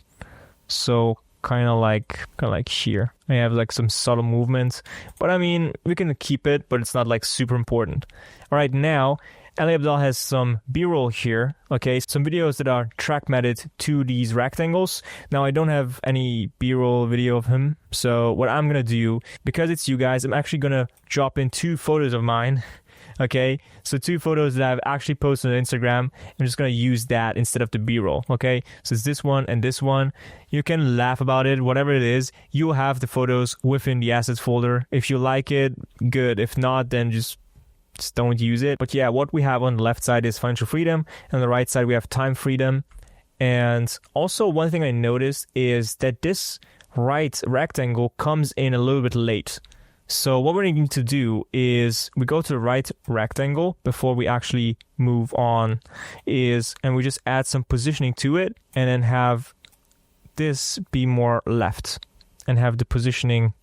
Speaker 1: So kind of like here. I have like some subtle movements, but I mean, we can keep it, but it's not like super important. All right, now Ali Abdaal has some B-roll here, okay, some videos that are track matted to these rectangles. Now I don't have any B-roll video of him, so what I'm gonna do, because it's you guys, I'm actually gonna drop in 2 photos of mine Okay, so 2 photos that I've actually posted on Instagram. I'm just gonna use that instead of the B-roll. Okay, so it's this one and this one. You can laugh about it, whatever it is. You'll have the photos within the assets folder. If you like it, good. If not, then just don't use it. But yeah, what we have on the left side is financial freedom, and on the right side we have time freedom. And also one thing I noticed is that this right rectangle comes in a little bit late. So what we're going to do is we go to the right rectangle before we actually move on, and we just add some positioning to it, and then have this be more left and have the positioning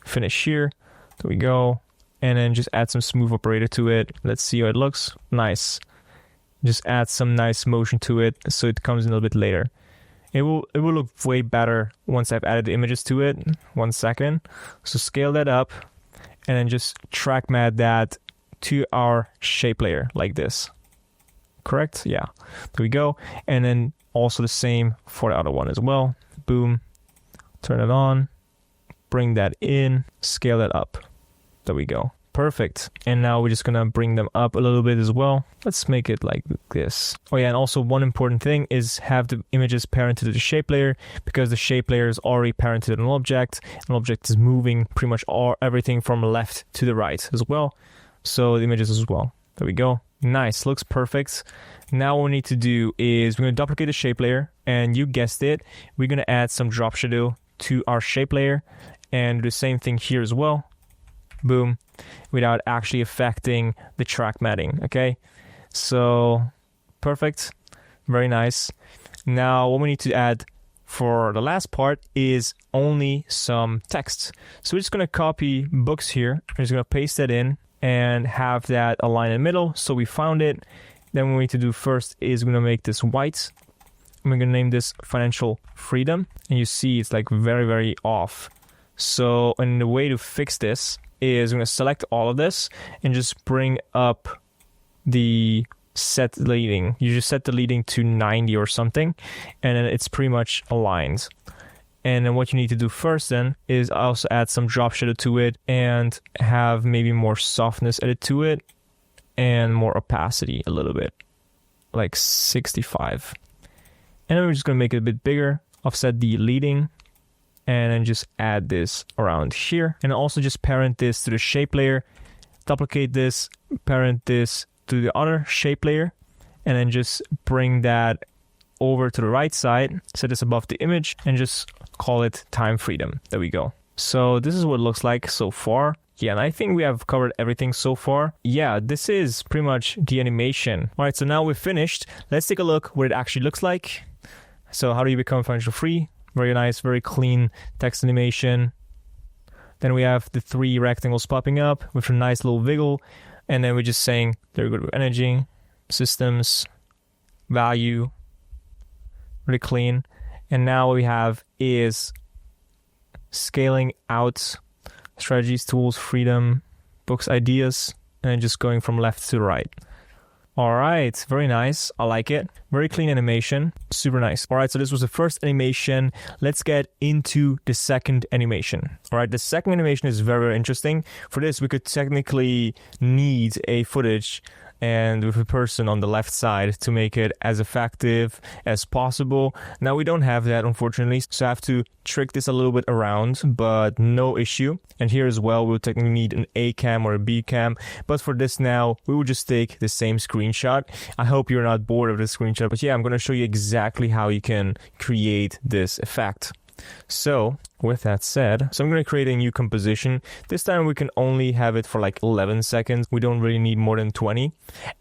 Speaker 1: finish here. There we go. And then just add some smooth operator to it. Let's see how it looks. Nice. Just add some nice motion to it so it comes in a little bit later. It will look way better once I've added the images to it. 1 second. So scale that up and then just track mat that to our shape layer like this. Correct? Yeah. There we go. And then also the same for the other one as well. Boom. Turn it on. Bring that in. Scale it up. There we go. Perfect. And now we're just gonna bring them up a little bit as well. Let's make it like this. Oh yeah, and also one important thing is have the images parented to the shape layer, because the shape layer is already parented to an object. An object is moving pretty much everything from left to the right as well. So the images as well. There we go. Nice, looks perfect. Now what we need to do is we're gonna duplicate the shape layer, and you guessed it, we're gonna add some drop shadow to our shape layer, and do the same thing here as well. Boom, without actually affecting the track matting. Okay, so perfect, very nice. Now what we need to add for the last part is only some text. So we're just going to copy books here. We're just going to paste that in and have that align in the middle. So we found it. Then what we need to do first is we're going to make this white. And we're going to name this financial freedom. And you see it's like very, very off. So, and the way to fix this is I'm going to select all of this and just bring up the set leading. You just set the leading to 90 or something, and then it's pretty much aligned. And then what you need to do first then is also add some drop shadow to it and have maybe more softness added to it and more opacity a little bit, like 65. And then we're just going to make it a bit bigger, offset the leading, and then just add this around here. And also just parent this to the shape layer, duplicate this, parent this to the other shape layer, and then just bring that over to the right side, set this above the image, and just call it time freedom. There we go. So this is what it looks like so far. Yeah, and I think we have covered everything so far. Yeah, this is pretty much the animation. All right, so now we're finished. Let's take a look what it actually looks like. So how do you become financial free? Very nice, very clean text animation. Then we have the 3 rectangles popping up with a nice little wiggle. And then we're just saying, very good with energy, systems, value, really clean. And now what we have is scaling out, strategies, tools, freedom, books, ideas, and then just going from left to right. All right, very nice. I like it. Very clean animation. Super nice. All right, so this was the first animation. Let's get into the second animation. All right, the second animation is very, very interesting. For this, we could technically need a footage and with a person on the left side to make it as effective as possible. Now we don't have that, unfortunately, so I have to trick this a little bit around, but no issue. And here as well, we'll technically need an A cam or a B cam, but for this now, we will just take the same screenshot. I hope you're not bored of this screenshot, but yeah, I'm going to show you exactly how you can create this effect. So with that said, so I'm going to create a new composition. This time we can only have it for like 11 seconds. We don't really need more than 20.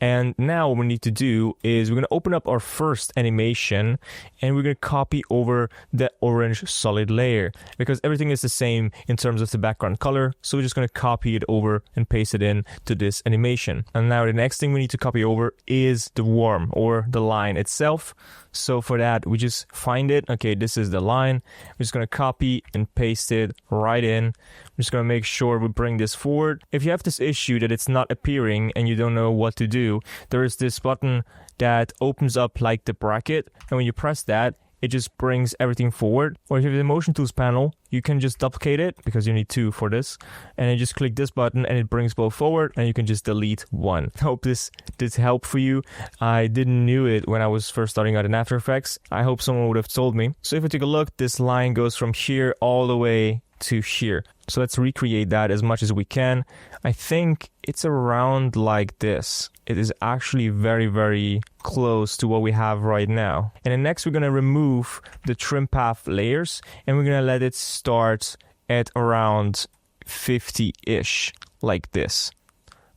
Speaker 1: And now what we need to do is we're going to open up our first animation and we're going to copy over the orange solid layer because everything is the same in terms of the background color. So we're just going to copy it over and paste it in to this animation. And now the next thing we need to copy over is the worm or the line itself. So for that, we just find it. Okay, this is the line. We're just going to copy and paste it right in. I'm just going to make sure we bring this forward. If you have this issue that it's not appearing and you don't know what to do, there is this button that opens up like the bracket. And when you press that, it just brings everything forward. Or if you have the motion tools panel, you can just duplicate it because you need 2 for this, and then just click this button and it brings both forward, and you can just delete 1. I hope this did help for you. I didn't knew it when I was first starting out in After Effects. I hope someone would have told me. So if we take a look, this line goes from here all the way to here. So let's recreate that as much as we can. I think it's around like this. It is actually very, very close to what we have right now. And then next we're going to remove the trim path layers, and we're going to let it start at around 50-ish, like this.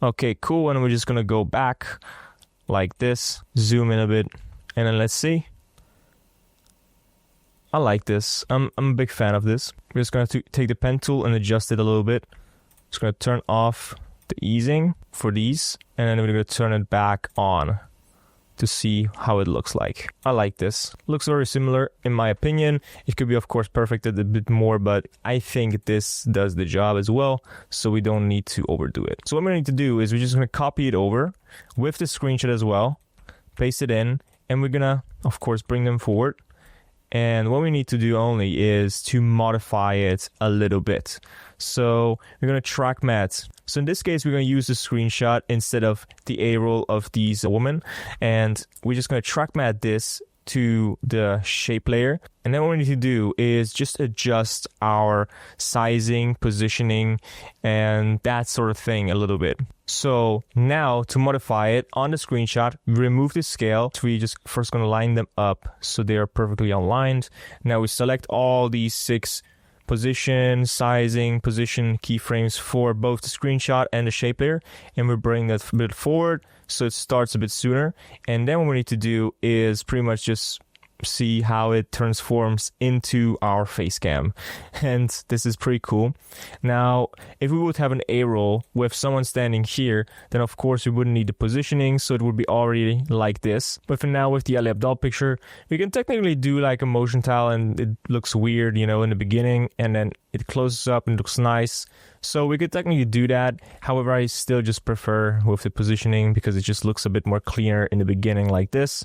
Speaker 1: Okay, cool. And we're just going to go back like this, zoom in a bit, and then let's see. I like this. I'm a big fan of this. We're just going to take the pen tool and adjust it a little bit. Just going to turn off the easing for these, and then we're going to turn it back on to see how it looks like. I like this. Looks very similar in my opinion. It could be of course perfected a bit more, but I think this does the job as well, so we don't need to overdo it. So what we need to do is we're just going to copy it over with the screenshot as well, paste it in, and we're going to of course bring them forward. And what we need to do only is to modify it a little bit. So we're going to track matte. So in this case, we're going to use the screenshot instead of the A roll of these women. And we're just going to track matte this to the shape layer. And then what we need to do is just adjust our sizing, positioning, and that sort of thing a little bit. So now to modify it on the screenshot, we remove the scale. So we just first going to line them up so they are perfectly aligned. Now we select all these 6 position, sizing, position keyframes for both the screenshot and the shape layer, and we bring that a bit forward so it starts a bit sooner. And then what we need to do is pretty much just see how it transforms into our face cam, and this is pretty cool. Now if we would have an A roll with someone standing here, then of course we wouldn't need the positioning, so it would be already like this. But for now, with the Ali Abdaal picture, we can technically do like a motion tile, and it looks weird, you know, in the beginning, and then it closes up and looks nice. So we could technically do that. However, I still just prefer with the positioning because it just looks a bit more cleaner in the beginning like this.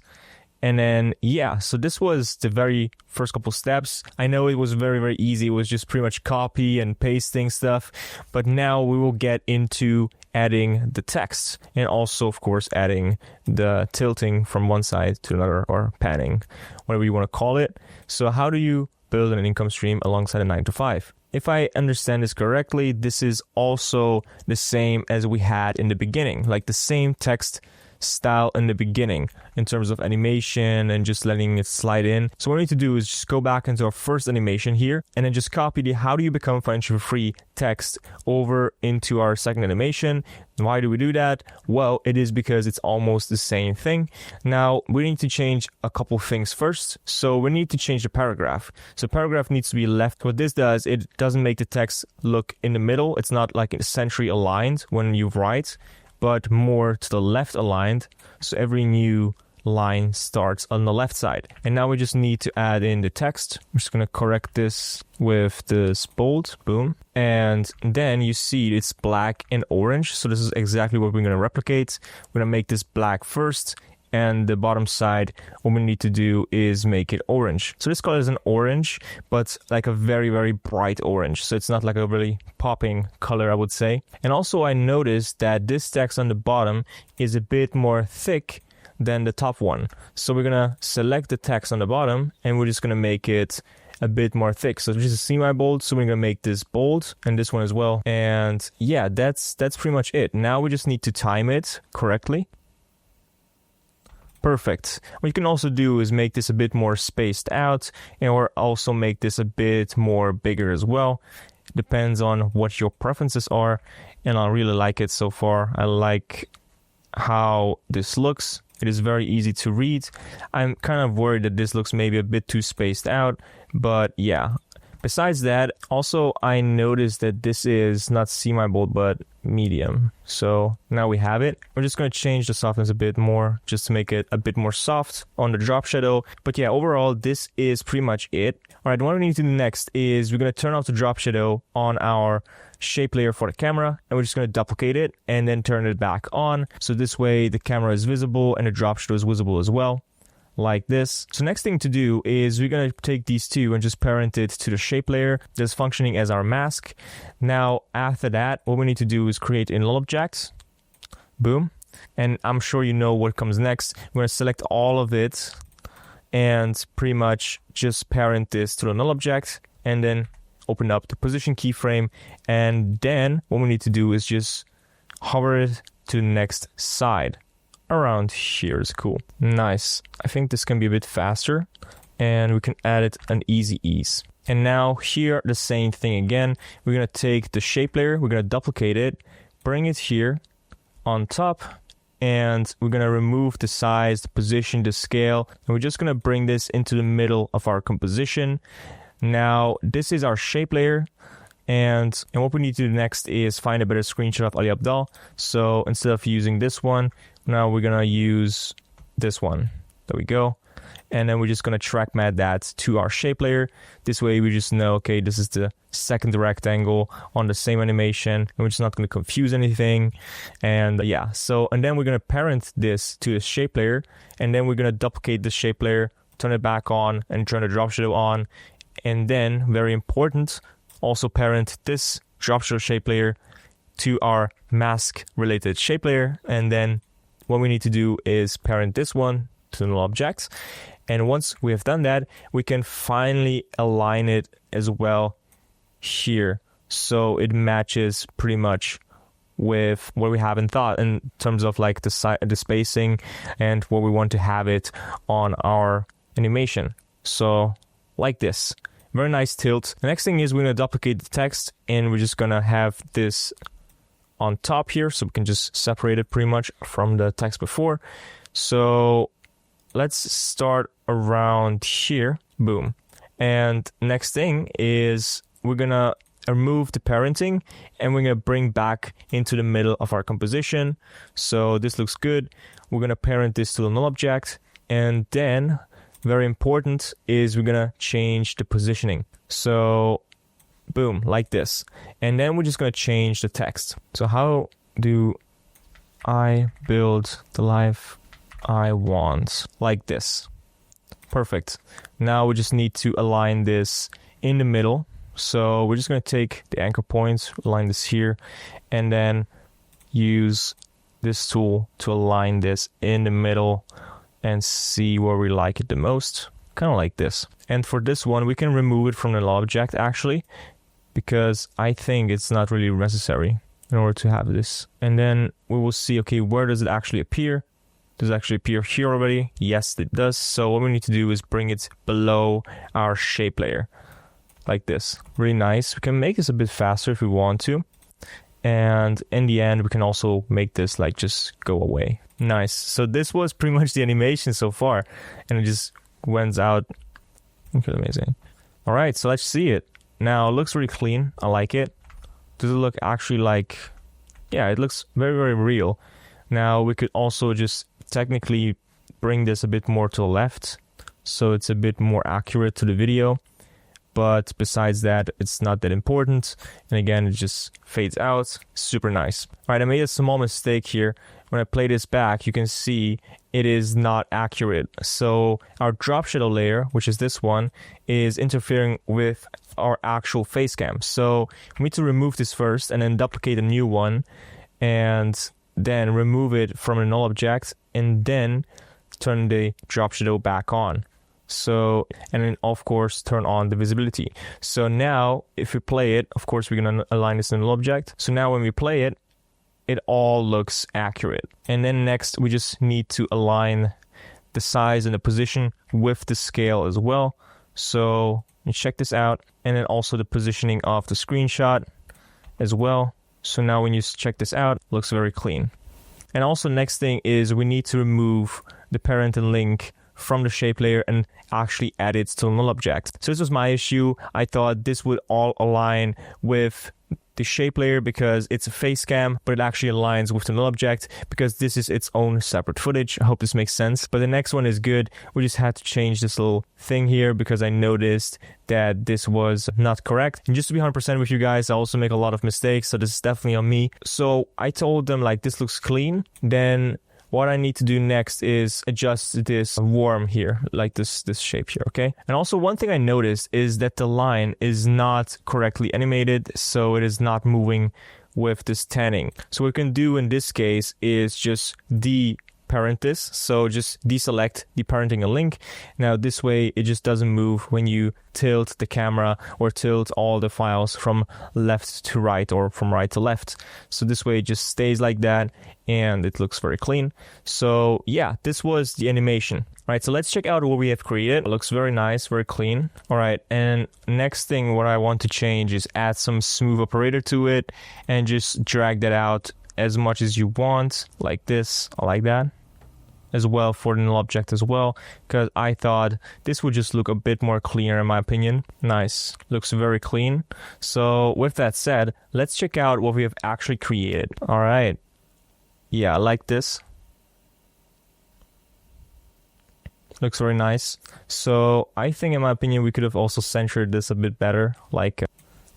Speaker 1: And then, yeah, so this was the very first couple steps. I know it was very, very easy. It was just pretty much copy and pasting stuff. But now we will get into adding the text, and also, of course, adding the tilting from one side to another, or panning, whatever you want to call it. So how do you build an income stream alongside a 9-to-5? If I understand this correctly, this is also the same as we had in the beginning, like the same text style in the beginning in terms of animation and just letting it slide in. So what we need to do is just go back into our first animation here, and then just copy the "how do you become financially free" text over into our second animation. Why do we do that? Well, it is because it's almost the same thing. Now we need to change a couple things first. So we need to change the paragraph. So paragraph needs to be left. What this does, it doesn't make the text look in the middle. It's not like centrally aligned when you write, but more to the left aligned. So every new line starts on the left side. And now we just need to add in the text. I'm just going to correct this with this bold, boom. And then you see it's black and orange. So this is exactly what we're going to replicate. We're going to make this black first, and the bottom side, what we need to do is make it orange. So this color is an orange, but like a very, very bright orange. So it's not like a really popping color, I would say. And also I noticed that this text on the bottom is a bit more thick than the top one. So we're gonna select the text on the bottom, and we're just gonna make it a bit more thick. So this is semi-bold, so we're gonna make this bold, and this one as well. And yeah, that's pretty much it. Now we just need to time it correctly. Perfect. What you can also do is make this a bit more spaced out, or also make this a bit more bigger as well. Depends on what your preferences are, and I really like it so far. I like how this looks. It is very easy to read. I'm kind of worried that this looks maybe a bit too spaced out, but yeah. Besides that, also I noticed that this is not semi-bold but medium. So now we have it. We're just going to change the softness a bit more just to make it a bit more soft on the drop shadow. But yeah, overall, this is pretty much it. All right, what we need to do next is we're going to turn off the drop shadow on our shape layer for the camera, and we're just going to duplicate it and then turn it back on. So this way the camera is visible and the drop shadow is visible as well. like this. So next thing to do is we're going to take these two and just parent it to the shape layer that's functioning as our mask. Now after that, what we need to do is create a null object. Boom. And I'm sure you know what comes next. We're going to select all of it and pretty much just parent this to the null object, and then open up the position keyframe. And then what we need to do is just hover it to the next side. Around here is cool. Nice. I think this can be a bit faster, and we can add it an easy ease. And now here, the same thing again. We're going to take the shape layer, we're going to duplicate it, bring it here on top, and we're going to remove the size, the position, the scale, and we're just going to bring this into the middle of our composition. Now this is our shape layer, and what we need to do next is find a better screenshot of Ali Abdaal. So instead of using this one, now we're going to use this one. There we go. And then we're just going to track mat that to our shape layer. This way we just know, okay, this is the second rectangle on the same animation, and we're just not going to confuse anything. And yeah, so, and then we're going to parent this to the shape layer, and then we're going to duplicate the shape layer, turn it back on, and turn the drop shadow on. And then, very important, also parent this drop shadow shape layer to our mask related shape layer. And then what we need to do is parent this one to the null object. And once we have done that, we can finally align it as well here, so it matches pretty much with what we have in thought in terms of like the spacing and what we want to have it on our animation. So like this, very nice tilt. The next thing is we're going to duplicate the text, and we're just going to have this on top here, so we can just separate it pretty much from the text before. So let's start around here. Boom. And next thing is we're gonna remove the parenting, and we're gonna bring back into the middle of our composition. So this looks good. We're gonna parent this to the null object, and then very important is we're gonna change the positioning. So boom, like this. And then we're just gonna change the text. So how do I build the life I want? Like this. Perfect. Now we just need to align this in the middle. So we're just going to take the anchor points, align this here, and then use this tool to align this in the middle and see where we like it the most. Kind of like this. And for this one, we can remove it from the null object actually, because I think it's not really necessary in order to have this. And then we will see, okay, where does it actually appear? Does it actually appear here already? Yes, it does. So what we need to do is bring it below our shape layer. Like this. Really nice. We can make this a bit faster if we want to. And in the end, we can also make this like just go away. Nice. So this was pretty much the animation so far. And it just went out. Okay, amazing. All right, so let's see it. Now, it looks really clean. I like it. Does it look actually like... Yeah, it looks very, very real. Now, we could also just technically bring this a bit more to the left, so it's a bit more accurate to the video. But besides that, it's not that important. And again, it just fades out. Super nice. All right, I made a small mistake here. When I play this back, you can see it is not accurate. So our drop shadow layer, which is this one, is interfering with our actual face cam. So we need to remove this first and then duplicate a new one, and then remove it from a null object, and then turn the drop shadow back on. So, and then of course turn on the visibility. So now if we play it, of course we're going to align this in the null object. So now when we play it, it all looks accurate. And then next we just need to align the size and the position with the scale as well. So you check this out, and then also the positioning of the screenshot as well. So now when you check this out, it looks very clean. And also next thing is we need to remove the parent and link from the shape layer and actually add it to the null object. So this was my issue. I thought this would all align with the shape layer because it's a face cam, but it actually aligns with the null object because this is its own separate footage. I hope this makes sense. But the next one is good. We just had to change this little thing here because I noticed that this was not correct. And just to be 100% with you guys, I also make a lot of mistakes, so this is definitely on me. So I told them like, this looks clean. Then what I need to do next is adjust this worm here, like this shape here, okay? And also one thing I noticed is that the line is not correctly animated, so it is not moving with this tanning. So what we can do in this case is just deparent this, so just deselect the parenting a link. Now this way it just doesn't move when you tilt the camera or tilt all the files from left to right or from right to left. So this way it just stays like that and it looks very clean. So yeah, this was the animation. Right, so let's check out what we have created. It looks very nice, very clean. All right, and next thing what I want to change is add some smooth operator to it and just drag that out as much as you want, like this. I like that as well for the null object as well, because I thought this would just look a bit more cleaner in my opinion. Nice, looks very clean. So with that said, let's check out what we have actually created. All right, yeah, I like this. Looks very nice. So I think in my opinion we could have also centered this a bit better, like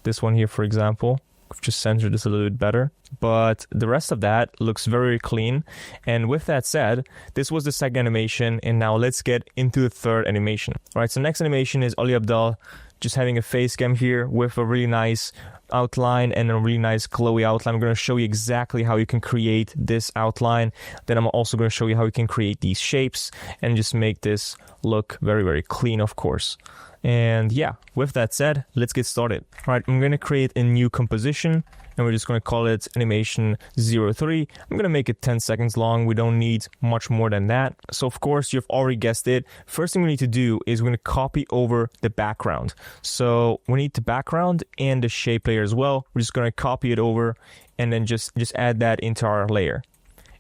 Speaker 1: this one here for example. Just centered this a little bit better, but the rest of that looks very clean. And with that said, this was the second animation, and now let's get into the third animation. All right, so next animation is Ali Abdaal just having a face cam here with a really nice outline and a really nice glowy outline. I'm going to show you exactly how you can create this outline. Then I'm also going to show you how you can create these shapes and just make this look very, very clean, of course. And yeah, with that said, let's get started. All right, I'm going to create a new composition and we're just going to call it animation 03. I'm going to make it 10 seconds long. We don't need much more than that. So of course, you've already guessed it. First thing we need to do is we're going to copy over the background. So we need the background and the shape layer as well. We're just going to copy it over and then just add that into our layer.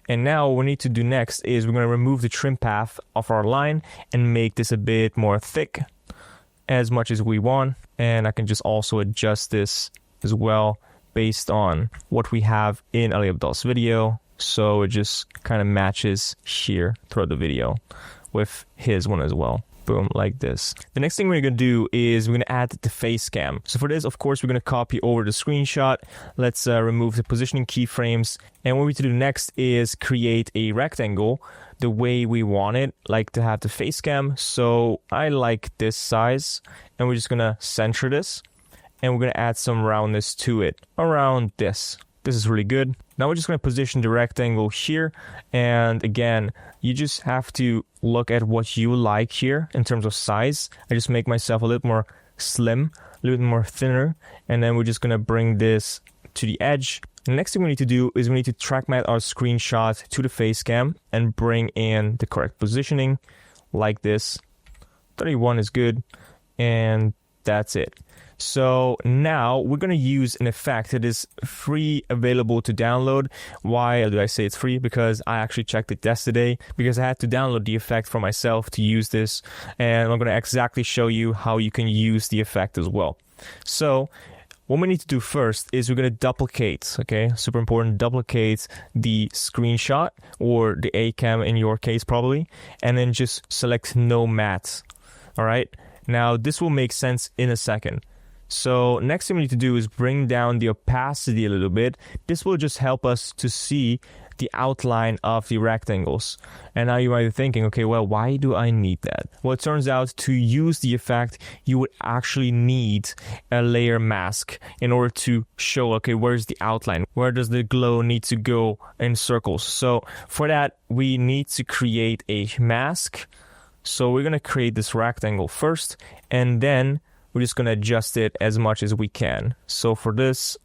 Speaker 1: And now what we need to do next is we're going to remove the trim path of our line and make this a bit more thick as much as we want. And I can just also adjust this as well based on what we have in Ali Abdaal's video. So it just kind of matches here throughout the video with his one as well. Boom, like this. The next thing we're going to do is we're going to add the face cam. So for this, of course, we're going to copy over the screenshot. Let's remove the positioning keyframes. And what we need to do next is create a rectangle the way we want it, like to have the face cam. So I like this size, and we're just going to center this. And we're going to add some roundness to it around this. This is really good. Now we're just going to position the rectangle here. And again, you just have to look at what you like here in terms of size. I just make myself a little more slim, a little bit more thinner. And then we're just going to bring this to the edge. The next thing we need to do is we need to track map our screenshot to the face cam and bring in the correct positioning like this. 31 is good. And that's it. So now we're going to use an effect that is free, available to download. Why do I say it's free? Because I actually checked it yesterday, because I had to download the effect for myself to use this. And I'm going to exactly show you how you can use the effect as well. So what we need to do first is we're going to duplicate, okay? Super important, duplicate the screenshot or the A cam in your case probably, and then just select no matte, all right? Now this will make sense in a second. So next thing we need to do is bring down the opacity a little bit. This will just help us to see the outline of the rectangles. And now you might be thinking, okay, well, why do I need that? Well, it turns out to use the effect, you would actually need a layer mask in order to show, okay, where's the outline? Where does the glow need to go in circles? So for that, we need to create a mask. So we're going to create this rectangle first, and then we're just going to adjust it as much as we can. So for this,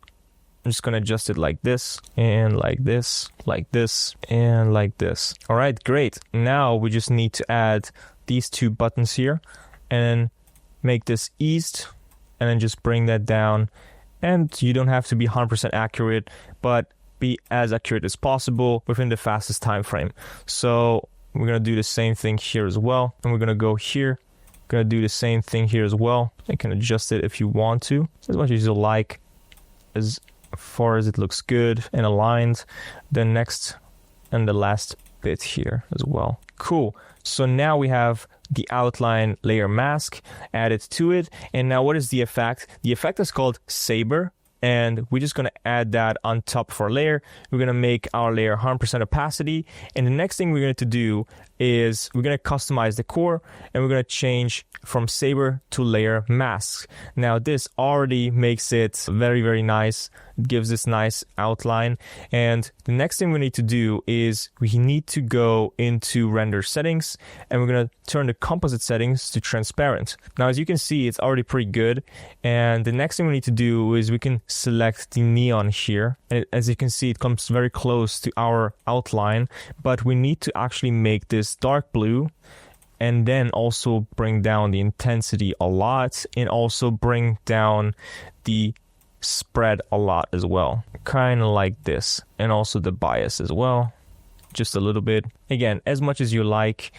Speaker 1: I'm just going to adjust it like this, and like this, like this, and like this. All right, great. Now we just need to add these two buttons here and make this east, and then just bring that down. And you don't have to be 100% accurate, but be as accurate as possible within the fastest time frame. So we're going to do the same thing here as well. And we're going to go here. Going to do the same thing here as well. You can adjust it if you want to, as much as you like, as far as it looks good and aligned. Then next and the last bit here as well. Cool. So now we have the outline layer mask added to it. And now what is the effect? The effect is called Saber. and we're just going to add that on top of our layer. We're going to make our layer 100% opacity, and the next thing we're going to do is we're going to customize the core, and we're going to change from saber to layer mask. Now this already makes it very, very nice. It gives this nice outline, and the next thing we need to do is we need to go into render settings, and we're going to turn the composite settings to transparent. Now as you can see, it's already pretty good, and the next thing we need to do is we can select the neon here, and as you can see, it comes very close to our outline, but we need to actually make this dark blue, and then also bring down the intensity a lot, and also bring down the spread a lot as well, kind of like this, and also the bias as well, just a little bit, again, as much as you like.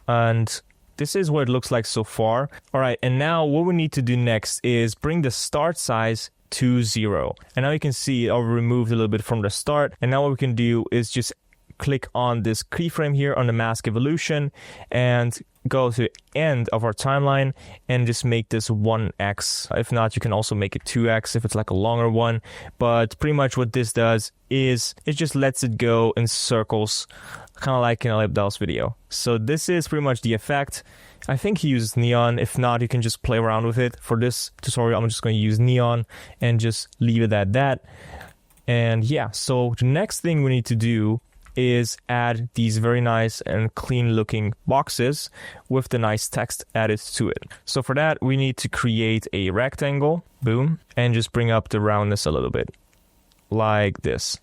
Speaker 1: And this is what it looks like so far. All right, and now what we need to do next is bring the start size to 0, and now you can see I've removed a little bit from the start, and now what we can do is just click on this keyframe here on the mask evolution and go to the end of our timeline and just make this 1x. If not, you can also make it 2x if it's like a longer one, but pretty much what this does is it just lets it go in circles, kind of like in Ali Abdaal's video. So this is pretty much the effect. I think he uses neon. If not, you can just play around with it. For this tutorial, I'm just going to use neon and just leave it at that. And yeah, so the next thing we need to do is add these very nice and clean looking boxes with the nice text added to it. So for that, we need to create a rectangle, boom, and just bring up the roundness a little bit, like this.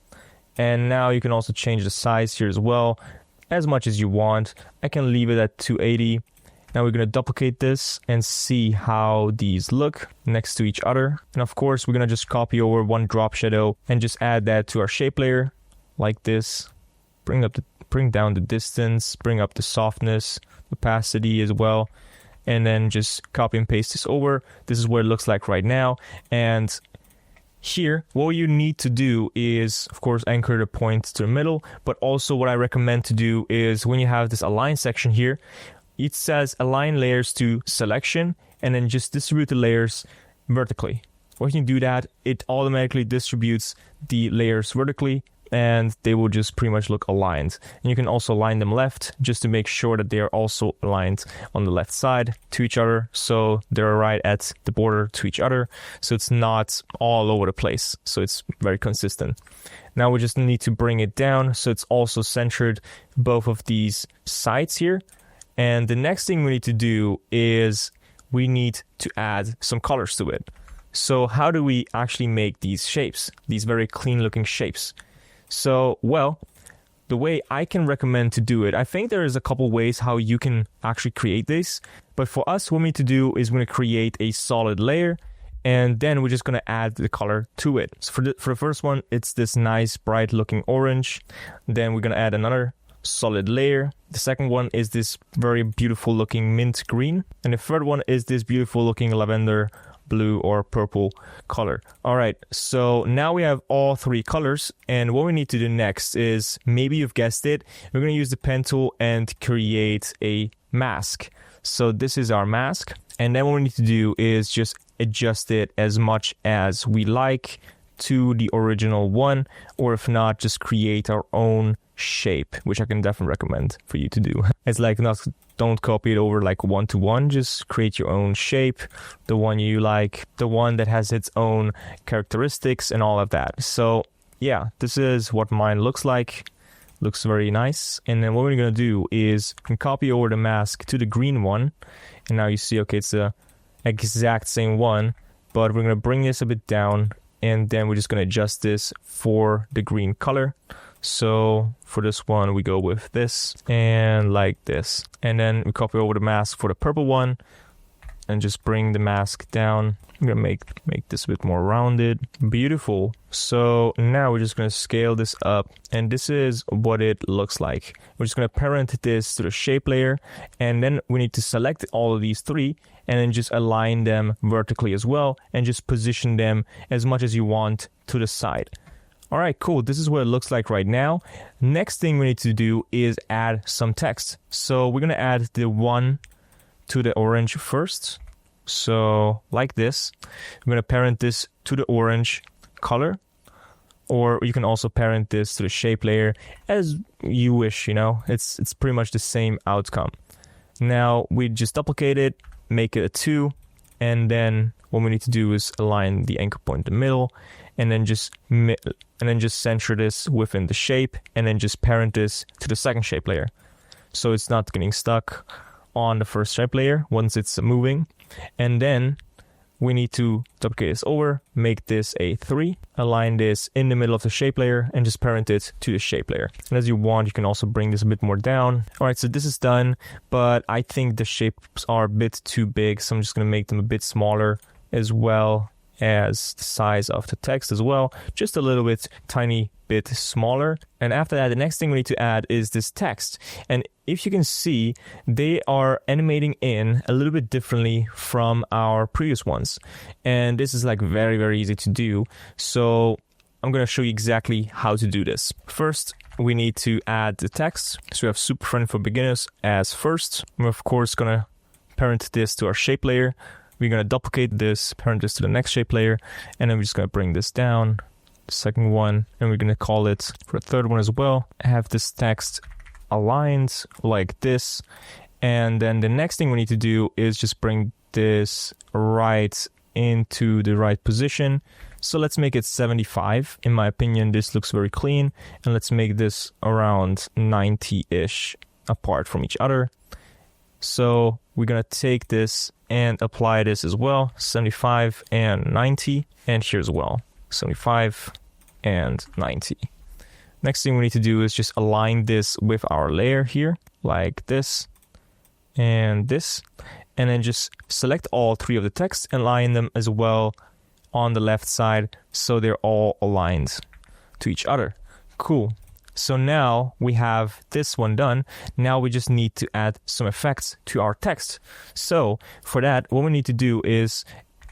Speaker 1: And now you can also change the size here as well, as much as you want. I can leave it at 280. Now we're going to duplicate this and see how these look next to each other. And of course, we're going to just copy over one drop shadow and just add that to our shape layer, like this. Bring down the distance, bring up the softness, opacity as well, and then just copy and paste this over. This is what it looks like right now. And here, what you need to do is, of course, anchor the point to the middle, but also what I recommend to do is when you have this align section here, it says align layers to selection, and then just distribute the layers vertically. When you do that, it automatically distributes the layers vertically, and they will just pretty much look aligned. And you can also align them left just to make sure that they are also aligned on the left side to each other, so they're right at the border to each other, so it's not all over the place, so it's very consistent. Now we just need to bring it down so it's also centered both of these sides here. And the next thing we need to do is we need to add some colors to it. So how do we actually make these shapes, these very clean looking shapes? So, well, the way I can recommend to do it, I think there is a couple ways how you can actually create this. But for us, what we need to do is we're going to create a solid layer, and then we're just going to add the color to it. So for the first one, it's this nice bright looking orange. Then we're going to add another solid layer. The second one is this very beautiful looking mint green. And the third one is this beautiful looking lavender blue or purple color. All right, so now we have all three colors, and what we need to do next is, maybe you've guessed it, we're going to use the pen tool and create a mask. So this is our mask, and then what we need to do is just adjust it as much as we like to the original one, or if not, just create our own shape, which I can definitely recommend for you to do. It's like, don't copy it over like one-to-one, just create your own shape, the one you like, the one that has its own characteristics and all of that. So yeah, this is what mine looks like. Looks very nice. And then what we're going to do is we can copy over the mask to the green one, and now you see, okay, it's the exact same one, but we're going to bring this a bit down, and then we're just going to adjust this for the green color. So for this one, we go with this and like this. And then we copy over the mask for the purple one and just bring the mask down. I'm going to make this a bit more rounded. Beautiful. So now we're just going to scale this up, and this is what it looks like. We're just going to parent this to the shape layer, and then we need to select all of these three and then just align them vertically as well, and just position them as much as you want to the side. All right, cool. This is what it looks like right now. Next thing we need to do is add some text. So we're going to add the one to the orange first. So like this, we're going to parent this to the orange, color, or you can also parent this to the shape layer as you wish, you know. It's pretty much the same outcome. Now we just duplicate it, make it a 2, and then what we need to do is align the anchor point in the middle, and then just center this within the shape, and then just parent this to the second shape layer, so it's not getting stuck on the first shape layer once it's moving. And then we need to duplicate this over, make this a 3, align this in the middle of the shape layer, and just parent it to the shape layer. And as you want, you can also bring this a bit more down. All right, so this is done, but I think the shapes are a bit too big, so I'm just going to make them a bit smaller, as well as the size of the text as well, just a little bit, tiny bit smaller. And after that, the next thing we need to add is this text. And if you can see, they are animating in a little bit differently from our previous ones. And this is like very, very easy to do. So I'm going to show you exactly how to do this. First, we need to add the text. So we have super friendly for beginners as first. We're of course going to parent this to our shape layer. We're going to duplicate this, parent this to the next shape layer, and then we're just going to bring this down, the second one, and we're going to call it for the third one as well. Have this text aligned like this, and then the next thing we need to do is just bring this right into the right position. So let's make it 75. In my opinion, this looks very clean, and let's make this around 90-ish apart from each other. So we're going to take this and apply this as well, 75 and 90, and here as well, 75 and 90. Next thing we need to do is just align this with our layer here, like this, and then just select all 3 of the text and align them as well on the left side, so they're all aligned to each other. Cool. So now we have this one done. Now we just need to add some effects to our text. So for that, what we need to do is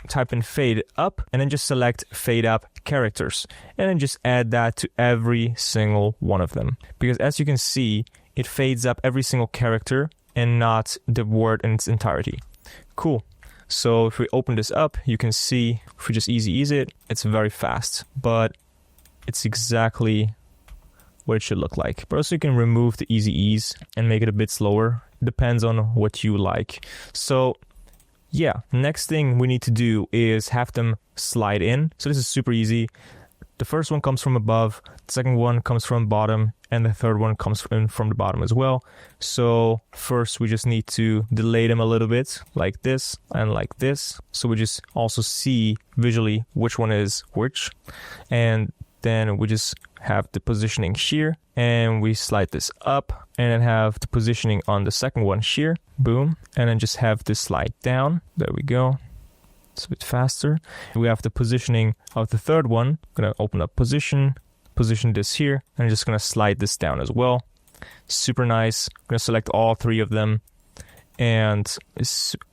Speaker 1: type in fade up and then just select fade up characters, and then just add that to every single one of them. Because as you can see, it fades up every single character and not the word in its entirety. Cool. So if we open this up, you can see if we just easy ease it, it's very fast, but it's exactly what it should look like. But also you can remove the easy ease and make it a bit slower. It depends on what you like. So yeah, next thing we need to do is have them slide in. So this is super easy. The first one comes from above, the second one comes from bottom, and the third one comes in from the bottom as well. So first we just need to delay them a little bit, like this and like this. So we just also see visually which one is which. And then we just have the positioning here, and we slide this up, and then have the positioning on the second one here, boom, and then just have this slide down. There we go. It's a bit faster. We have the positioning of the third one. I'm gonna open up position this here, and I'm just gonna slide this down as well. Super nice. I'm gonna select all 3 of them and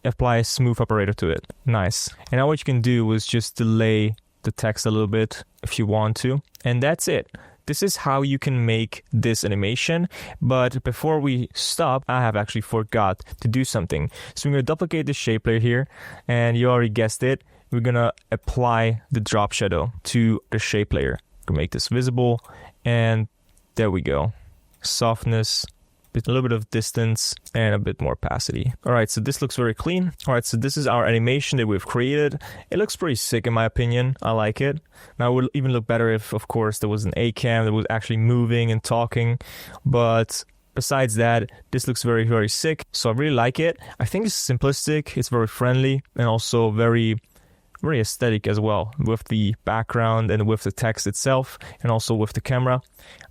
Speaker 1: apply a smooth operator to it. Nice. And now what you can do is just delay the text a little bit if you want to, and that's it. This is how you can make this animation. But before we stop, I have actually forgot to do something. So we're going to duplicate the shape layer here, and you already guessed it, we're going to apply the drop shadow to the shape layer. We're going to make this visible, and there we go. Softness, a little bit of distance, and a bit more opacity. All right, so this looks very clean. All right, so this is our animation that we've created. It looks pretty sick in my opinion. I like it. Now it would even look better if, of course, there was an A-cam that was actually moving and talking. But besides that, this looks very, very sick. So I really like it. I think it's simplistic. It's very friendly and also very aesthetic as well, with the background and with the text itself, and also with the camera.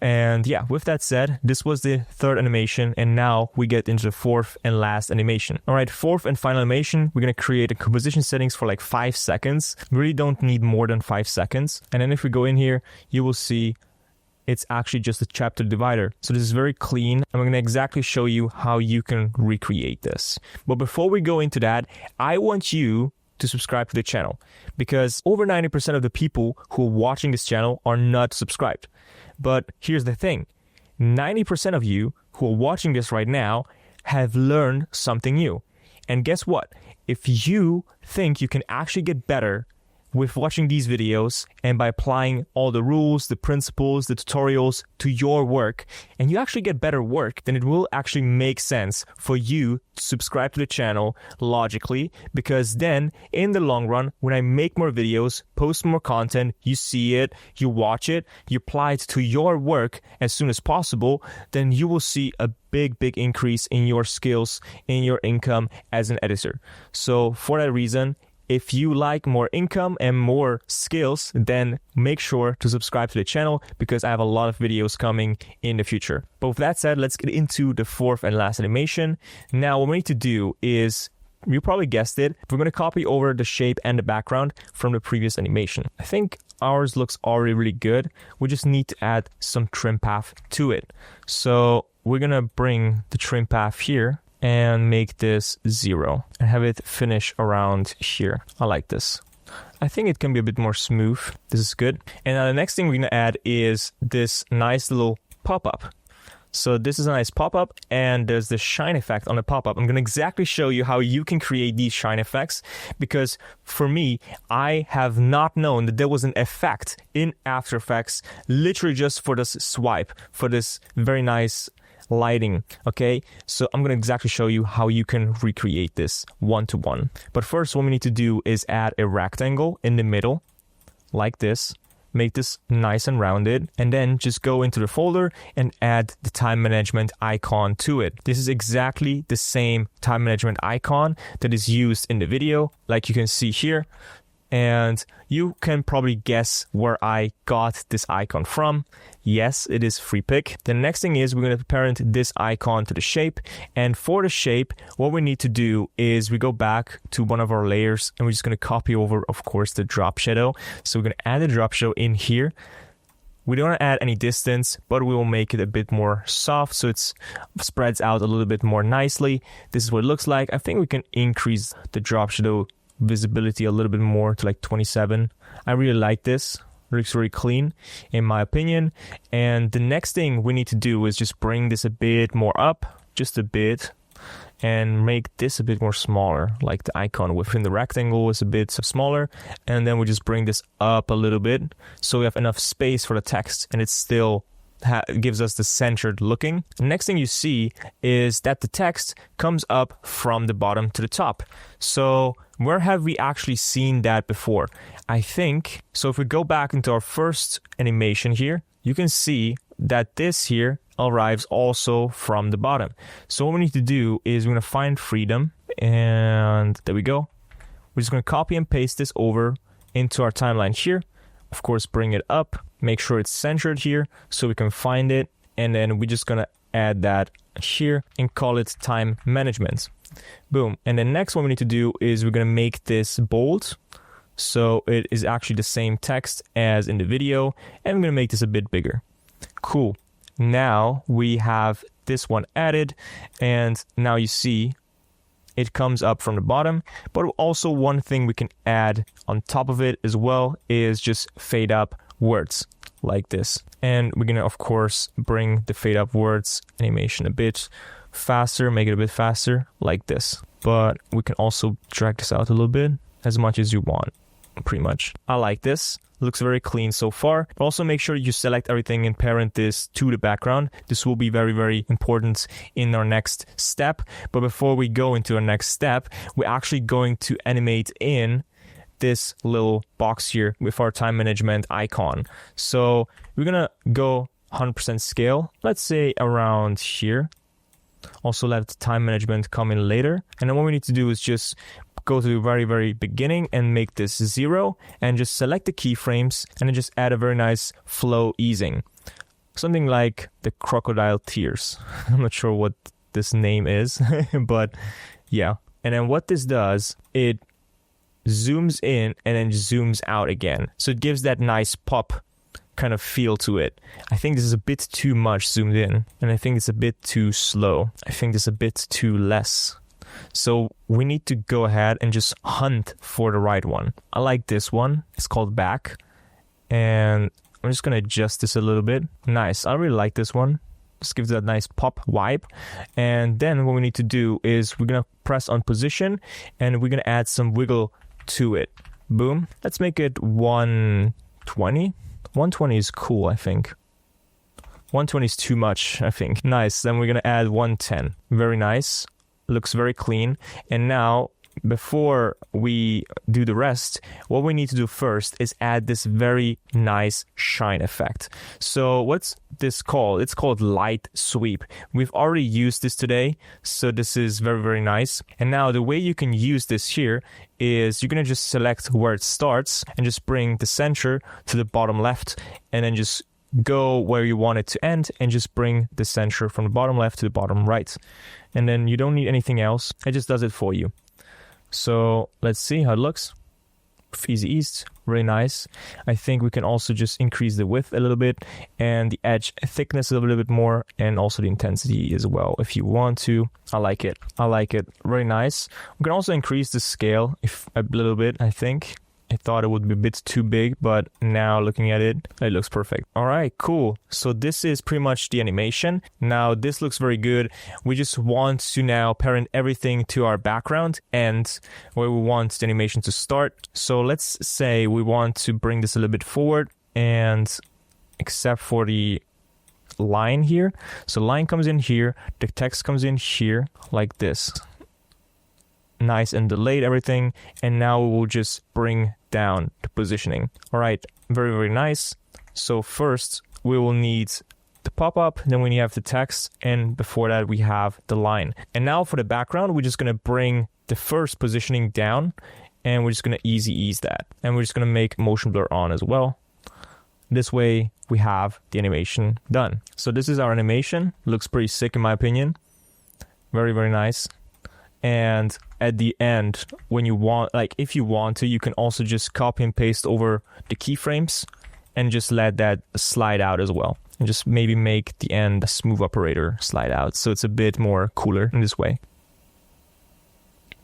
Speaker 1: And yeah, with that said, this was the third animation, and now we get into the fourth and last animation. All right, fourth and final animation, we're gonna create a composition settings for like 5 seconds. We really don't need more than 5 seconds. And then if we go in here, you will see it's actually just a chapter divider. So this is very clean. I'm going to exactly show you how you can recreate this. But before we go into that, I want you to subscribe to the channel, because over 90% of the people who are watching this channel are not subscribed. But here's the thing, 90% of you who are watching this right now have learned something new. And guess what? If you think you can actually get better with watching these videos and by applying all the rules, the principles, the tutorials to your work, and you actually get better work, then it will actually make sense for you to subscribe to the channel logically, because then in the long run, when I make more videos, post more content, you see it, you watch it, you apply it to your work as soon as possible, then you will see a big increase in your skills, in your income as an editor. So for that reason, if you like more income and more skills, then make sure to subscribe to the channel, because I have a lot of videos coming in the future. But with that said, let's get into the fourth and last animation. Now, what we need to do is, you probably guessed it, we're going to copy over the shape and the background from the previous animation. I think ours looks already really good. We just need to add some trim path to it. So we're going to bring the trim path here and make this 0 and have it finish around here. I like this. I think it can be a bit more smooth. This is good. And now the next thing we're going to add is this nice little pop-up. So this is a nice pop-up, and there's the shine effect on the pop-up. I'm going to exactly show you how you can create these shine effects, because for me, I have not known that there was an effect in After Effects literally just for this swipe, for this very nice lighting. Okay, so I'm going to exactly show you how you can recreate this one-to-one. But first, what we need to do is add a rectangle in the middle like this. Make this nice and rounded, and then just go into the folder and add the time management icon to it. This is exactly the same time management icon that is used in the video, like you can see here. And you can probably guess where I got this icon from. Yes, it is free pick. The next thing is we're going to parent this icon to the shape. And for the shape, what we need to do is we go back to one of our layers, and we're just going to copy over, of course, the drop shadow. So we're going to add the drop shadow in here. We don't want to add any distance, but we will make it a bit more soft so it spreads out a little bit more nicely. This is what it looks like. I think we can increase the drop shadow visibility a little bit more to like 27. I really like this. It looks very clean in my opinion. And the next thing we need to do is just bring this a bit more up, just a bit, and make this a bit more smaller, like the icon within the rectangle is a bit smaller. And then we just bring this up a little bit so we have enough space for the text, and it's still gives us the centered looking. The next thing you see is that the text comes up from the bottom to the top. So where have we actually seen that before? I think, so if we go back into our first animation here, you can see that this here arrives also from the bottom. So what we need to do is we're going to find freedom, and there we go. We're just going to copy and paste this over into our timeline here. Of course, bring it up, make sure it's centered here so we can find it, and then we're just gonna add that here and call it time management. Boom. And then next one we need to do is we're gonna make this bold so it is actually the same text as in the video, and I'm gonna make this a bit bigger. Cool. Now we have this one added, and now you see it comes up from the bottom. But also one thing we can add on top of it as well is just fade up words like this. And we're gonna of course bring the fade up words animation a bit faster, make it a bit faster like this. But we can also drag this out a little bit, as much as you want, pretty much. I like this. Looks very clean so far. But also make sure you select everything and parent this to the background. This will be very important in our next step. But before we go into our next step, we're actually going to animate in this little box here with our time management icon. So we're gonna go 100% scale, let's say around here. Also let the time management come in later. And then what we need to do is just go to the very beginning and make this 0, and just select the keyframes and then just add a very nice flow easing. Something like the crocodile tears. I'm not sure what this name is, but yeah. And then what this does, it zooms in and then zooms out again. So it gives that nice pop kind of feel to it. I think this is a bit too much zoomed in, and I think it's a bit too slow. I think this is a bit too less. So we need to go ahead and just hunt for the right one. I like this one. It's called back. And I'm just going to adjust this a little bit. Nice. I really like this one. Just gives it a nice pop vibe. And then what we need to do is we're going to press on position, and we're going to add some wiggle to it. Boom. Let's make it 120. 120 is cool, I think. 120 is too much, I think. Nice. Then we're going to add 110. Very nice. Looks very clean. And now, before we do the rest, what we need to do first is add this very nice shine effect. So what's this called? It's called light sweep. We've already used this today, so this is very, very nice. And now the way you can use this here is you're going to just select where it starts and just bring the center to the bottom left, and then just go where you want it to end and just bring the center from the bottom left to the bottom right. And then you don't need anything else. It just does it for you. So let's see how it looks. Easy ease, really nice. I think we can also just increase the width a little bit and the edge thickness a little bit more, and also the intensity as well if you want to. I like it. I like it. Very nice. We can also increase the scale a little bit, I think. I thought it would be a bit too big, but now looking at it, it looks perfect. All right, cool. So this is pretty much the animation. Now this looks very good. We just want to now parent everything to our background and where we want the animation to start. So let's say we want to bring this a little bit forward, and except for the line here. So line comes in here, the text comes in here like this. Nice and delayed everything, and now we will just bring down the positioning. All right, very, very nice. So first we will need the pop-up, then we have the text, and before that we have the line. And now for the background, we're just going to bring the first positioning down, and we're just going to ease that, and we're just going to make motion blur on as well. This way we have the animation done. So this is our animation. Looks pretty sick in my opinion. Very, very nice. And at the end, when you want, like if you want to, you can also just copy and paste over the keyframes and just let that slide out as well. And just maybe make the end a smooth operator slide out, so it's a bit more cooler in this way.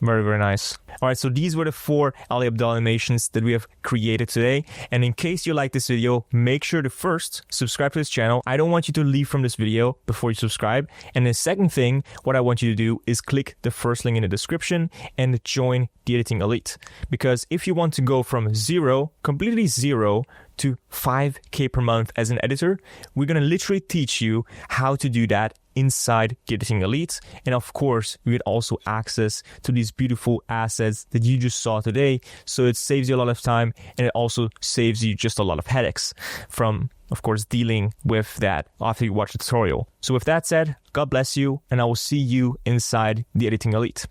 Speaker 1: Very, very nice. All right, so these were the 4 Ali Abdaal animations that we have created today. And in case you like this video, make sure to first subscribe to this channel. I don't want you to leave from this video before you subscribe. And the second thing, what I want you to do is click the first link in the description and join the Editing Elite. Because if you want to go from zero, completely zero, to 5K per month as an editor, we're going to literally teach you how to do that inside Editing Elite. And of course, you get also access to these beautiful assets that you just saw today. So it saves you a lot of time, and it also saves you just a lot of headaches from, of course, dealing with that after you watch the tutorial. So with that said, God bless you, and I will see you inside the Editing Elite.